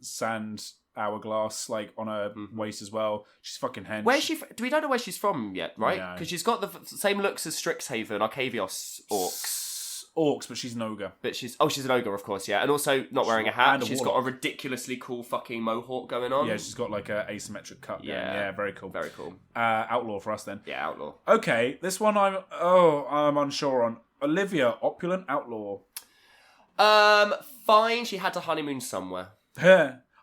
sand hourglass like on her waist as well. She's fucking hench. Where's she? We don't know where she's from yet, right? No. Because she's got the same looks as Strixhaven, Arcavios orcs. But she's an ogre. But she's an ogre, of course, yeah, and also not wearing a hat. And She's got a ridiculously cool fucking mohawk going on. Yeah, she's got like a asymmetric cut. Yeah, very cool. Very cool. Outlaw for us then. Yeah, outlaw. Okay, this one I'm unsure on. Olivia, opulent outlaw. Fine. She had to honeymoon somewhere.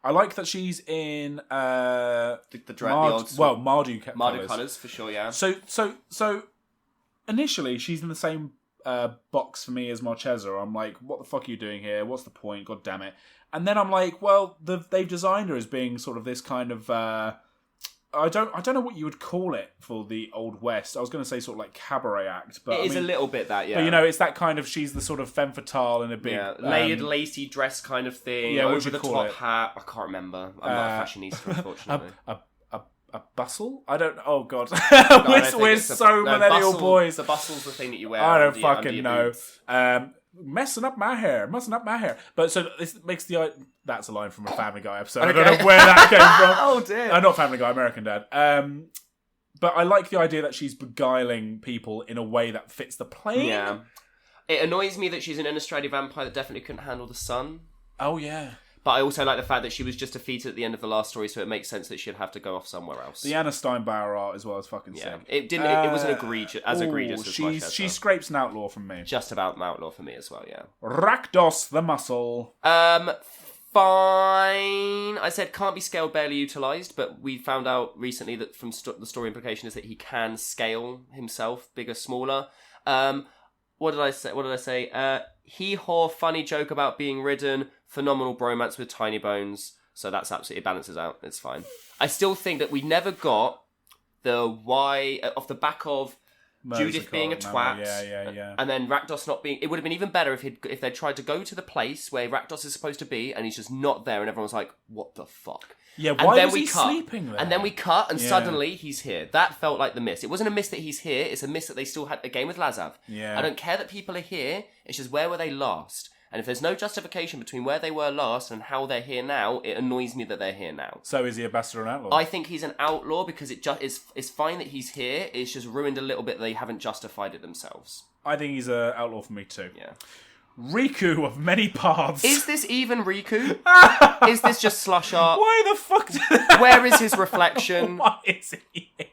I like that she's in the Mardu colours for sure. Yeah. So initially she's in the same box for me as Marchesa. I'm like, what the fuck are you doing here? What's the point? God damn it! And then I'm like, well, they've designed her as being sort of this kind of I don't know what you would call it for the Old West. I was going to say sort of like cabaret act, but it is a little bit that, yeah. But it's that kind of, she's the sort of femme fatale in a big layered, lacy dress kind of thing. Yeah, over the top hat. I can't remember. I'm not a fashionista, unfortunately. A bustle? I don't. Oh god, No, we're so millennial boys. The bustle's the thing that you wear. I don't fucking know. Messing up my hair. But so this makes that's a line from a Family Guy episode. Okay. I don't know where that came from. Oh dear. Not Family Guy, American Dad. But I like the idea that she's beguiling people in a way that fits the plane. Yeah. It annoys me that she's an Innistrad vampire that definitely couldn't handle the sun. Oh yeah. But I also like the fact that she was just defeated at the end of the last story, so it makes sense that she'd have to go off somewhere else. The Anna Steinbauer art as well is fucking sick. It wasn't egregious as Marchesa. She scrapes an outlaw from me. Just about an outlaw for me as well, yeah. Rakdos the muscle. Fine. I said can't be scaled, barely utilised, but we found out recently that from the story implication is that he can scale himself, bigger, smaller. What did I say? Hee-haw, funny joke about being ridden, phenomenal bromance with Tiny Bones. So that's absolutely, it balances out. It's fine. I still think that we never got the why off the back of Judith being a twat. Yeah. And then Rakdos not being... It would have been even better if they tried to go to the place where Rakdos is supposed to be and he's just not there and everyone's like, what the fuck? Yeah, why was he sleeping there? And then we cut and suddenly he's here. That felt like the miss. It wasn't a miss that he's here, it's a miss that they still had a game with Lazav. Yeah. I don't care that people are here, it's just where were they last? And if there's no justification between where they were last and how they're here now, it annoys me that they're here now. So is he a bastard or an outlaw? I think he's an outlaw because it's fine that he's here. It's just ruined a little bit that they haven't justified it themselves. I think he's an outlaw for me too. Yeah. Riku of many paths. Is this even Riku? Is this just slush art? Why the fuck Where is his reflection? Why is he here?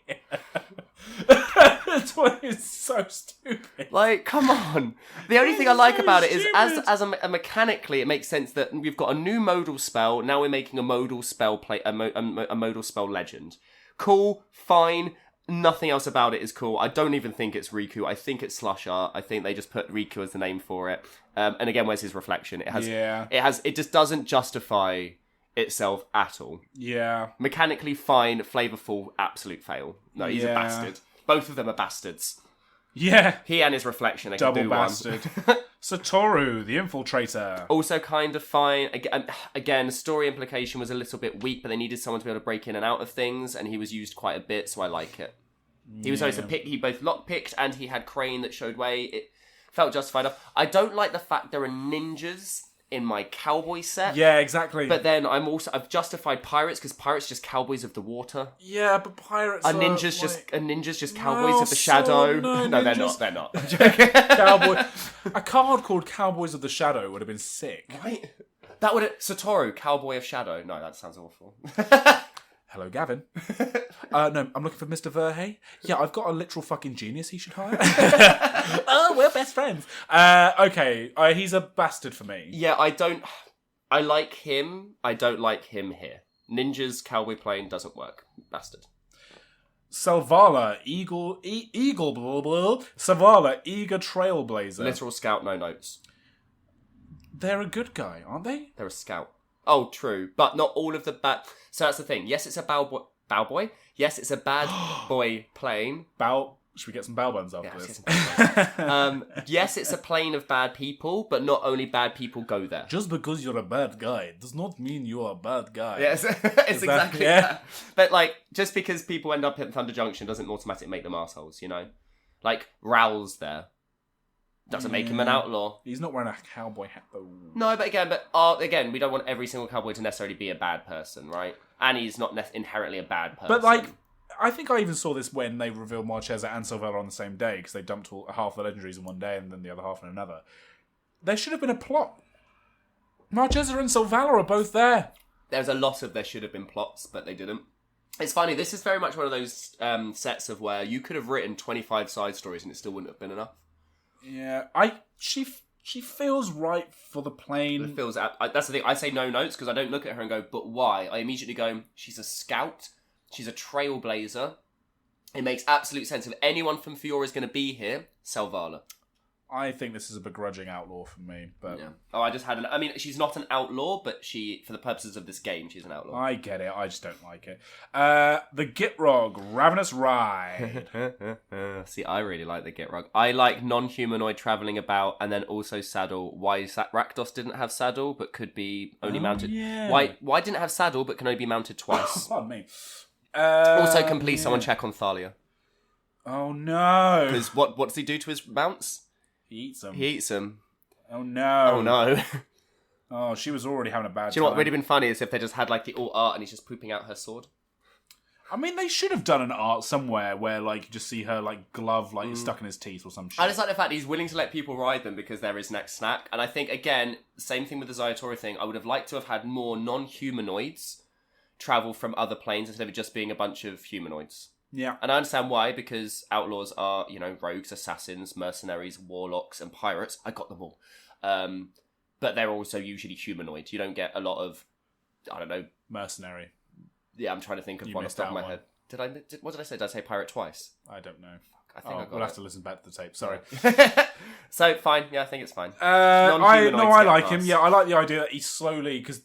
That's why it's so stupid. Like, come on. The only thing I like about it is, as a mechanically, it makes sense that we've got a new modal spell. Now we're making a modal spell a modal spell legend. Cool, fine. Nothing else about it is cool. I don't even think it's Riku. I think it's slush art. I think they just put Riku as the name for it. And again, where's his reflection? It just doesn't justify itself at all. Yeah. Mechanically fine, flavorful, absolute fail. No, he's a bastard. Both of them are bastards. Yeah. He and his reflection, they double can do bastard. Satoru, the infiltrator. Also kind of fine. Again, story implication was a little bit weak, but they needed someone to be able to break in and out of things, and he was used quite a bit, so I like it. He was always he both lockpicked and he had Crane that showed way. It felt justified enough. I don't like the fact there are ninjas in my cowboy set. Yeah, exactly. But then I've justified pirates because pirates are just cowboys of the water. Yeah, but pirates are ninjas just cowboys of the shadow. No, they're not. Cowboy. A card called Cowboys of the Shadow would have been sick. Right? That would have Satoru, Cowboy of Shadow. No, that sounds awful. Hello, Gavin. No, I'm looking for Mr. Verhey. Yeah, I've got a literal fucking genius he should hire. Oh, we're best friends. Okay, he's a bastard for me. Yeah, I like him. I don't like him here. Ninjas, cowboy plane doesn't work. Bastard. Selvala, eagle, blah, blah. Selvala, eager trailblazer. Literal scout, no notes. They're a good guy, aren't they? They're a scout. Oh, true. But not all of the So that's the thing. Yes, it's a Cowboy. Yes, it's a bad boy plane. Should we get some bow buns after Yeah, this? Yes, it's a plane of bad people, but not only bad people go there. Just because you're a bad guy does not mean you're a bad guy. Yes, it's exactly that. But, like, just because people end up at Thunder Junction doesn't automatically make them assholes, you know? Like, Raoul's there. Doesn't make him an outlaw. He's not wearing a cowboy hat, though. No, but again, we don't want every single cowboy to necessarily be a bad person, right? And he's not inherently a bad person. But, like, I think I even saw this when they revealed Marchesa and Silvella on the same day, because they dumped half the legendaries in one day and then the other half in another. There should have been a plot. Marchesa and Silvella are both there. There's a lot of there should have been plots, but they didn't. It's funny, this is very much one of those sets of where you could have written 25 side stories and it still wouldn't have been enough. Yeah, she feels right for the plane. It feels that's the thing. I say no notes because I don't look at her and go, but why? I immediately go, she's a scout. She's a trailblazer. It makes absolute sense. If anyone from Fiora is going to be here, Selvala. I think this is a begrudging outlaw for me, but... Yeah. Oh, I just had I mean, she's not an outlaw, but for the purposes of this game, she's an outlaw. I get it, I just don't like it. The Gitrog, Ravenous Ride. See, I really like the Gitrog. I like non-humanoid travelling about, and then also saddle. Why Rakdos didn't have saddle, but could be only mounted... Yeah. Why didn't it have saddle, but can only be mounted twice? Pardon me. Also, complete someone check on Thalia. Oh, no. Because what does he do to his mounts? He eats them. He eats them. Oh, no. Oh, no. Oh, she was already having a bad time. Do you know what would have been funny is if they just had, like, the alt art and he's just pooping out her sword? I mean, they should have done an art somewhere where, like, you just see her, like, glove, like, stuck in his teeth or some shit. I just like the fact he's willing to let people ride them because they're his next snack. And I think, again, same thing with the Zayatori thing. I would have liked to have had more non-humanoids travel from other planes instead of just being a bunch of humanoids. Yeah. And I understand why, because outlaws are, you know, rogues, assassins, mercenaries, warlocks, and pirates. I got them all. But they're also usually humanoid. You don't get a lot of, I don't know. Mercenary. Yeah, I'm trying to think of one off the top of my head. What did I say? Did I say pirate twice? I don't know. I think I got we'll have to listen back to the tape. Sorry. So, fine. Yeah, I think it's fine. I like him. Yeah, I like the idea that he slowly, because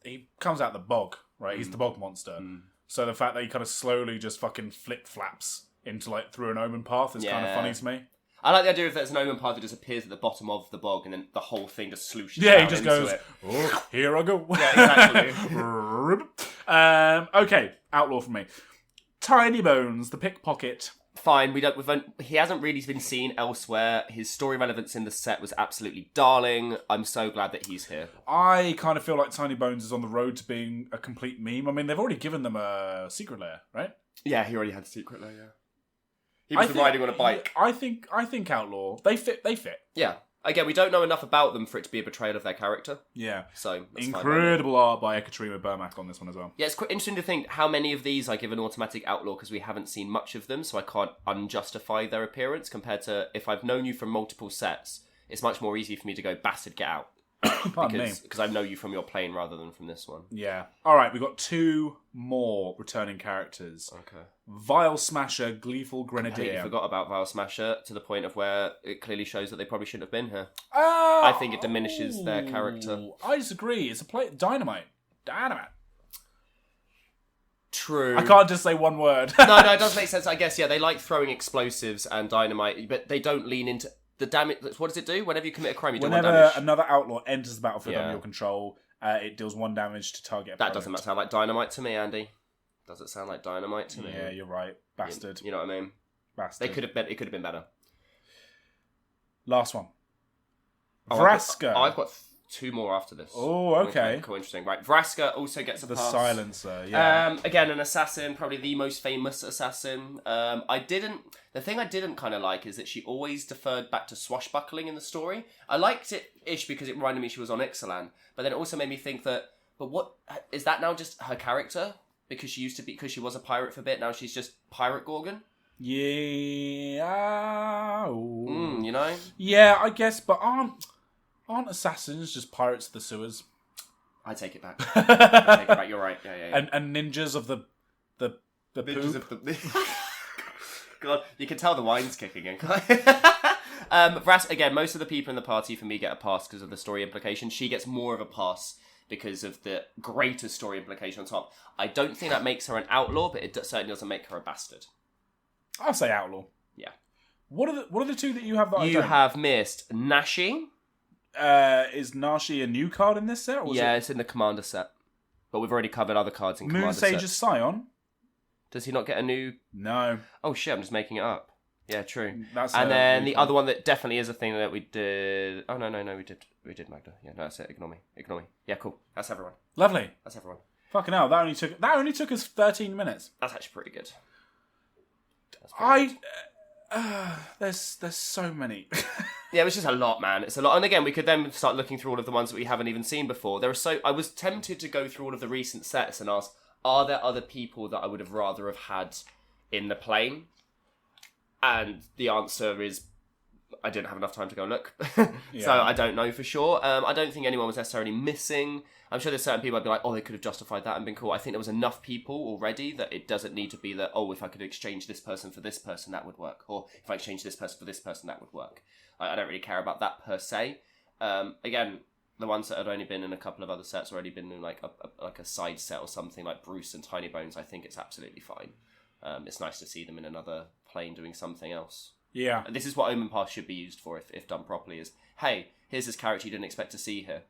he comes out the bog, right? He's the bog monster. So the fact that he kind of slowly just fucking flip-flaps into, like, through an Omen Path is kind of funny to me. I like the idea if there's an Omen Path that just appears at the bottom of the bog and then the whole thing just slooshes down. Yeah, he just into goes, it. Oh, here I go. Yeah, exactly. Okay, outlaw for me. Tiny Bones, the pickpocket. Fine, he hasn't really been seen elsewhere. His story relevance in the set was absolutely darling. I'm so glad that he's here. I kind of feel like Tiny Bones is on the road to being a complete meme. I mean, they've already given them a secret lair, right? Yeah, he already had a secret lair, yeah. He was riding on a bike. I think Outlaw. They fit. Yeah. Again, we don't know enough about them for it to be a betrayal of their character. Yeah. So incredible art by Ekaterina Burmak on this one as well. Yeah, it's quite interesting to think how many of these I give an automatic outlaw because we haven't seen much of them, so I can't unjustify their appearance compared to if I've known you from multiple sets. It's much more easy for me to go, bastard, get out. Because I know you from your plane rather than from this one. Yeah. All right, we've got two more returning characters. Okay. Vile Smasher, Gleeful Grenadier. I forgot about Vile Smasher to the point of where it clearly shows that they probably shouldn't have been here. I think it diminishes their character. I disagree. It's a dynamite. True. I can't just say one word. No, it does make sense. I guess, yeah, they like throwing explosives and dynamite, but they don't lean into... The damage. What does it do? Whenever you commit a crime, you do one damage. Whenever another outlaw enters the battlefield under your control, it deals 1 damage to target. That doesn't sound like dynamite to me, Andy. Does it sound like dynamite to me? Yeah, you're right, bastard. You know what I mean? Bastard. It could have been better. Last one. Vraska. I've got 2 more after this. Oh, okay. Cool, interesting. Right, Vraska also gets a pass. The silencer, yeah. Again, an assassin, probably the most famous assassin. The thing I didn't kind of like is that she always deferred back to swashbuckling in the story. I liked it-ish because it reminded me she was on Ixalan, but then it also made me think that, but what, is that now just her character? Because she she was a pirate for a bit, now she's just Pirate Gorgon? Yeah. You know? Yeah, I guess, but aren't assassins just pirates of the sewers? I take it back. I take it back. You're right. Yeah. And ninjas of the ninjas poop. Of the... God, you can tell the wine's kicking in. Again, most of the people in the party for me get a pass because of the story implication. She gets more of a pass because of the greater story implication on top. I don't think that makes her an outlaw, but it certainly doesn't make her a bastard. I'll say outlaw. Yeah. What are the two that you have that you have missed Nashi. Is Nashi a new card in this set? Or it's in the Commander set. But we've already covered other cards in Commander set. Moonsage's Scion? Does he not get a new... No. Oh shit, I'm just making it up. Yeah, true. That's and then the other one that definitely is a thing that we did... Oh, no, we did Magda. Yeah, no, that's it. Ignore me. Yeah, cool. That's everyone. Lovely. That's everyone. Fucking hell, that only took us 13 minutes. That's actually pretty good. There's so many. Yeah, it was just a lot, man. It's a lot. And again, we could then start looking through all of the ones that we haven't even seen before. I was tempted to go through all of the recent sets and ask, are there other people that I would have rather have had in the plane? And the answer is, I didn't have enough time to go and look. So I don't know for sure. I don't think anyone was necessarily missing. I'm sure there's certain people I'd be like, oh, they could have justified that and been cool. I think there was enough people already that it doesn't need to be that, oh, if I could exchange this person for this person, that would work. Or if I exchange this person for this person, that would work. I don't really care about that per se. Again, the ones that had only been in a couple of other sets, already been in like a side set or something like Bruce and Tiny Bones, I think it's absolutely fine. It's nice to see them in another plane doing something else. Yeah. This is what Omen Paths should be used for if done properly, is, hey, here's this character you didn't expect to see here.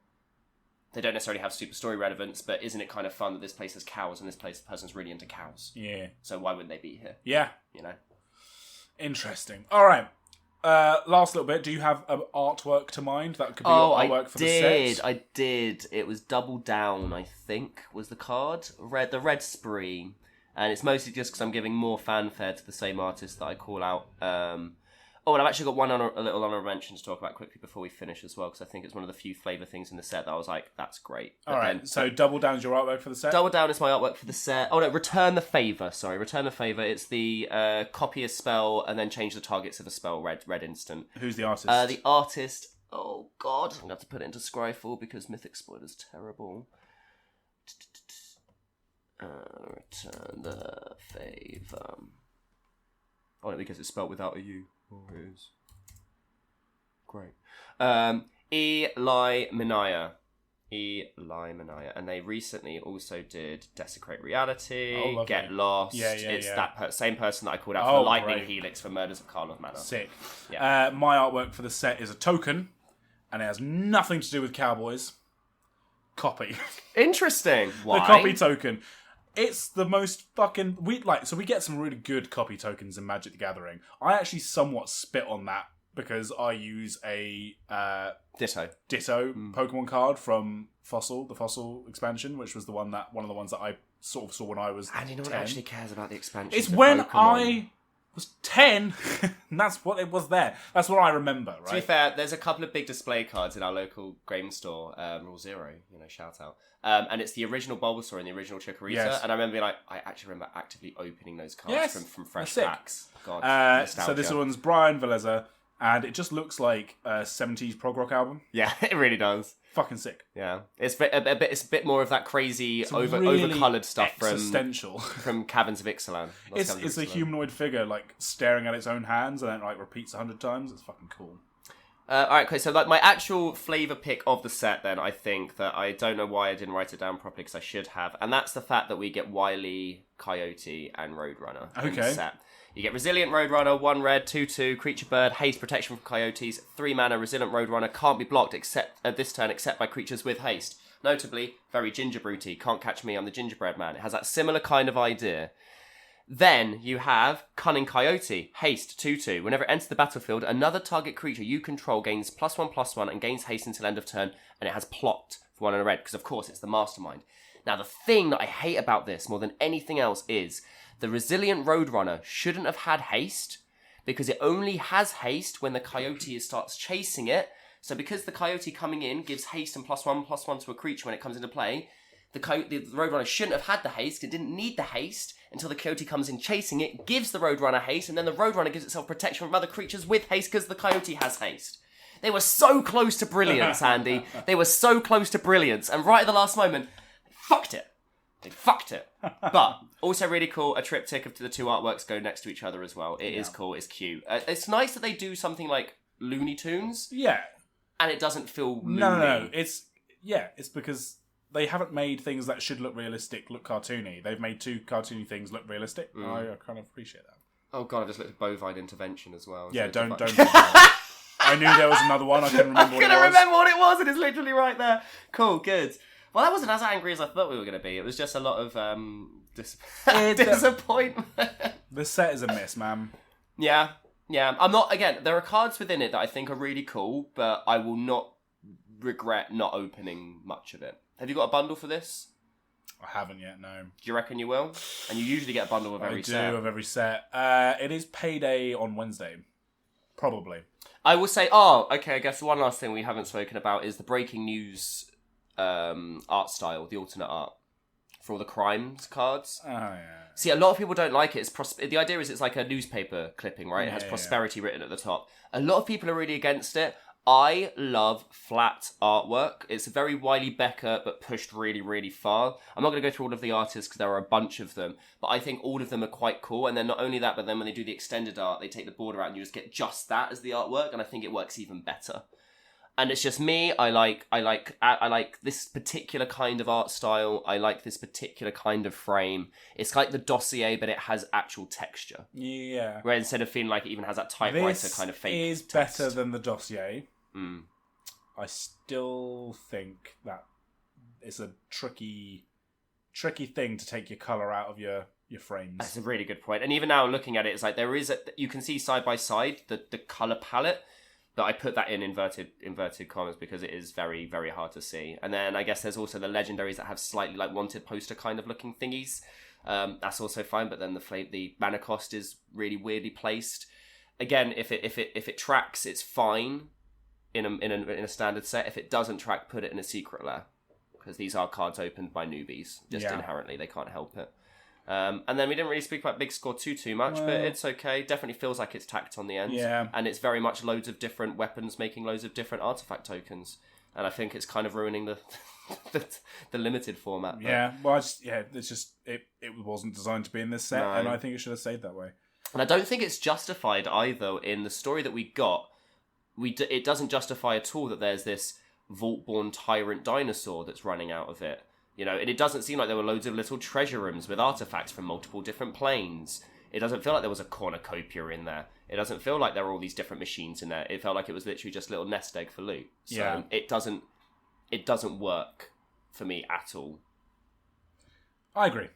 They don't necessarily have super story relevance, but isn't it kind of fun that this place has cows and this person's really into cows? Yeah. So why wouldn't they be here? Yeah. You know? Interesting. All right. Last little bit. Do you have artwork to mind? That could be your artwork for the set. I did. It was Double Down, I think, was the card. The Red Spree. And it's mostly just because I'm giving more fanfare to the same artist that I call out. And I've actually got a little honorable mention to talk about quickly before we finish as well, because I think it's one of the few Flavour things in the set that I was like, that's great. But all right, so Double Down's your artwork for the set? Double Down is my artwork for the set. Oh no, Return the Favour. Sorry, Return the Favour. It's the copy a spell and then change the targets of a spell, red instant. Who's the artist? The artist, oh god, I'm going to have to put it into Scryfall because Mythic Spoiler's terrible. Return the Favour. Oh, because it's spelled without a U. Oh, it is. Great. Eli Minaya. And they recently also did Desecrate Reality, Get Lost. It's that same person that I called out for the Lightning Helix for Murders of Karlov Manor. Sick. Yeah. My artwork for the set is a token, and it has nothing to do with Cowboys. Copy. Interesting. Why? The copy token. It's the most fucking... We get some really good copy tokens in Magic the Gathering. I actually somewhat spit on that because I use a... Ditto Pokemon card from the Fossil expansion, which was one of the ones that I sort of saw when I was 10. And you know what actually cares about the expansion? It's when I was 10, and that's what it was there. That's what I remember, right? To be fair, there's a couple of big display cards in our local game store, Rule Zero, shout out. And it's the original Bulbasaur and the original Chikorita. Yes. And I remember I actually remember actively opening those cards from fresh packs. God, so this one's Brian Veleza, and it just looks like a 70s prog rock album. Yeah, it really does. Fucking sick. Yeah, it's a bit more of that crazy over-coloured stuff from Caverns of Ixalan. It's a humanoid figure like staring at its own hands and then like repeats 100 times. It's fucking cool. Alright, okay, so like my actual flavour pick of the set then, I think that I don't know why I didn't write it down properly because I should have, and that's the fact that we get Wily, Coyote, and Roadrunner in the set. You get Resilient Roadrunner, 1 red, 2/2, Creature Bird, Haste, Protection from Coyotes, 3 mana, Resilient Roadrunner, can't be blocked this turn except by creatures with Haste. Notably, very Ginger Brutey, can't catch me, I'm the Gingerbread Man. It has that similar kind of idea. Then you have Cunning Coyote, Haste, 2/2. Whenever it enters the battlefield, another target creature you control gains +1/+1 and gains haste until end of turn, and it has plot for 1 and a red, because of course it's the mastermind. Now the thing that I hate about this more than anything else is the Resilient Roadrunner shouldn't have had haste, because it only has haste when the Coyote starts chasing it. So because the Coyote coming in gives haste and +1/+1 to a creature when it comes into play, the Roadrunner shouldn't have had the haste. It didn't need the haste until the Coyote comes in chasing it, gives the Roadrunner haste, and then the Roadrunner gives itself protection from other creatures with haste because the Coyote has haste. They were so close to brilliance, Andy. They were so close to brilliance. And right at the last moment, they fucked it. But also really cool, a triptych of the 2 artworks go next to each other as well. It is cool, it's cute. It's nice that they do something like Looney Tunes. Yeah. And it doesn't feel loony. No. It's because they haven't made things that should look realistic look cartoony. They've made 2 cartoony things look realistic. I kind of appreciate that. Oh god, I just looked at bovine intervention as well. Yeah, don't. I knew there was another one. I couldn't remember what it was. I couldn't remember what it was, and it's literally right there. Cool, good. Well, that wasn't as angry as I thought we were going to be. It was just a lot of disappointment. The set is a miss, man. Yeah. I'm not. Again, there are cards within it that I think are really cool, but I will not regret not opening much of it. Have you got a bundle for this? I haven't yet, no. Do you reckon you will? And you usually get a bundle of every set. I do, of every set. It is payday on Wednesday. Probably. I will say, I guess one last thing we haven't spoken about is the breaking news art style, the alternate art for all the crimes cards. Oh, yeah. See, a lot of people don't like it. The idea is it's like a newspaper clipping, right? It has prosperity written at the top. A lot of people are really against it. I love flat artwork. It's very Wiley Becker, but pushed really, really far. I'm not going to go through all of the artists because there are a bunch of them, but I think all of them are quite cool. And then not only that, but then when they do the extended art, they take the border out and you just get just that as the artwork, and I think it works even better. And it's just me. I like this particular kind of art style. I like this particular kind of frame. It's like the dossier, but it has actual texture. Yeah. Where instead of feeling like it even has that typewriter kind of fake is text. better than the dossier. Mm. I still think that it's a tricky thing to take your colour out of your frames. That's a really good point. And even now looking at it, it's like you can see side by side the colour palette. But I put that in inverted commas because it is very, very hard to see. And then I guess there's also the legendaries that have slightly like wanted poster kind of looking thingies. That's also fine. But then the mana cost is really weirdly placed. Again, if it tracks, it's fine in a standard set. If it doesn't track, put it in a secret lair because these are cards opened by newbies. Inherently, they can't help it. And then we didn't really speak about Big Score too much, but it's okay. Definitely feels like it's tacked on the end. Yeah. And it's very much loads of different weapons making loads of different artifact tokens. And I think it's kind of ruining the limited format. But... Yeah, well, it wasn't designed to be in this set, and I think it should have stayed that way. And I don't think it's justified either in the story that we got. It doesn't justify at all that there's this vault-born tyrant dinosaur that's running out of it. You know, and it doesn't seem like there were loads of little treasure rooms with artifacts from multiple different planes. It doesn't feel like there was a cornucopia in there. It doesn't feel like there were all these different machines in there. It felt like it was literally just a little nest egg for loot. So it doesn't work for me at all. I agree.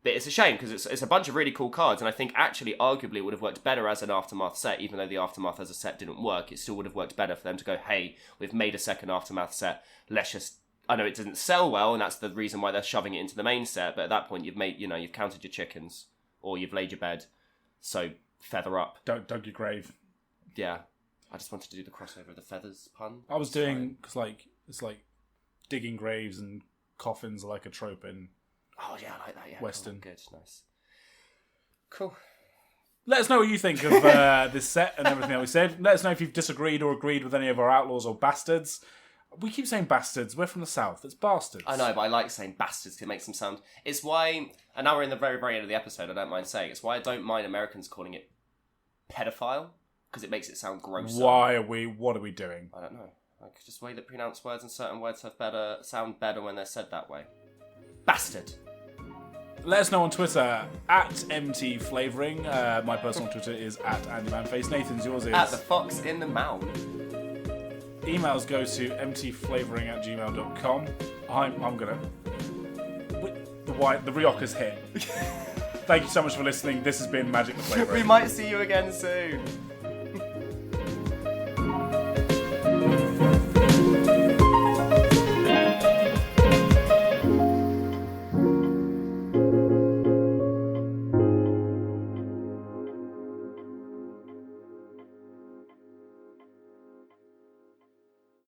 But it's a shame because it's a bunch of really cool cards, and I think actually arguably it would have worked better as an Aftermath set, even though the Aftermath as a set didn't work. It still would have worked better for them to go, hey, we've made a second Aftermath set. Let's just... I know it didn't sell well, and that's the reason why they're shoving it into the main set, but at that point you've counted your chickens, or you've laid your bed, so feather up. Dug your grave. Yeah. I just wanted to do the crossover of the feathers pun. I was doing, because it's like digging graves and coffins are like a trope in Oh yeah, I like that, yeah. Western. Cool. Good, nice. Cool. Let us know what you think of this set and everything that we said. Let us know if you've disagreed or agreed with any of our outlaws or bastards. We keep saying bastards. We're from the south. It's bastards. I know, but I like saying bastards because it makes them sound... It's why... And now we're in the very, very end of the episode, I don't mind saying. It's why I don't mind Americans calling it pedophile, because it makes it sound grosser. Why are we... What are we doing? I don't know. Like, just the way that pronounced words and certain words sound better when they're said that way. Bastard. Let us know on Twitter, @MTFlavouring. My personal Twitter is @AndyManFace. Nathan's, yours is... @TheFox in the Mound. Emails go to mtflavouring@gmail.com. I'm gonna... The Rioja's hit. Thank you so much for listening. This has been Magic the Flavouring. We might see you again soon.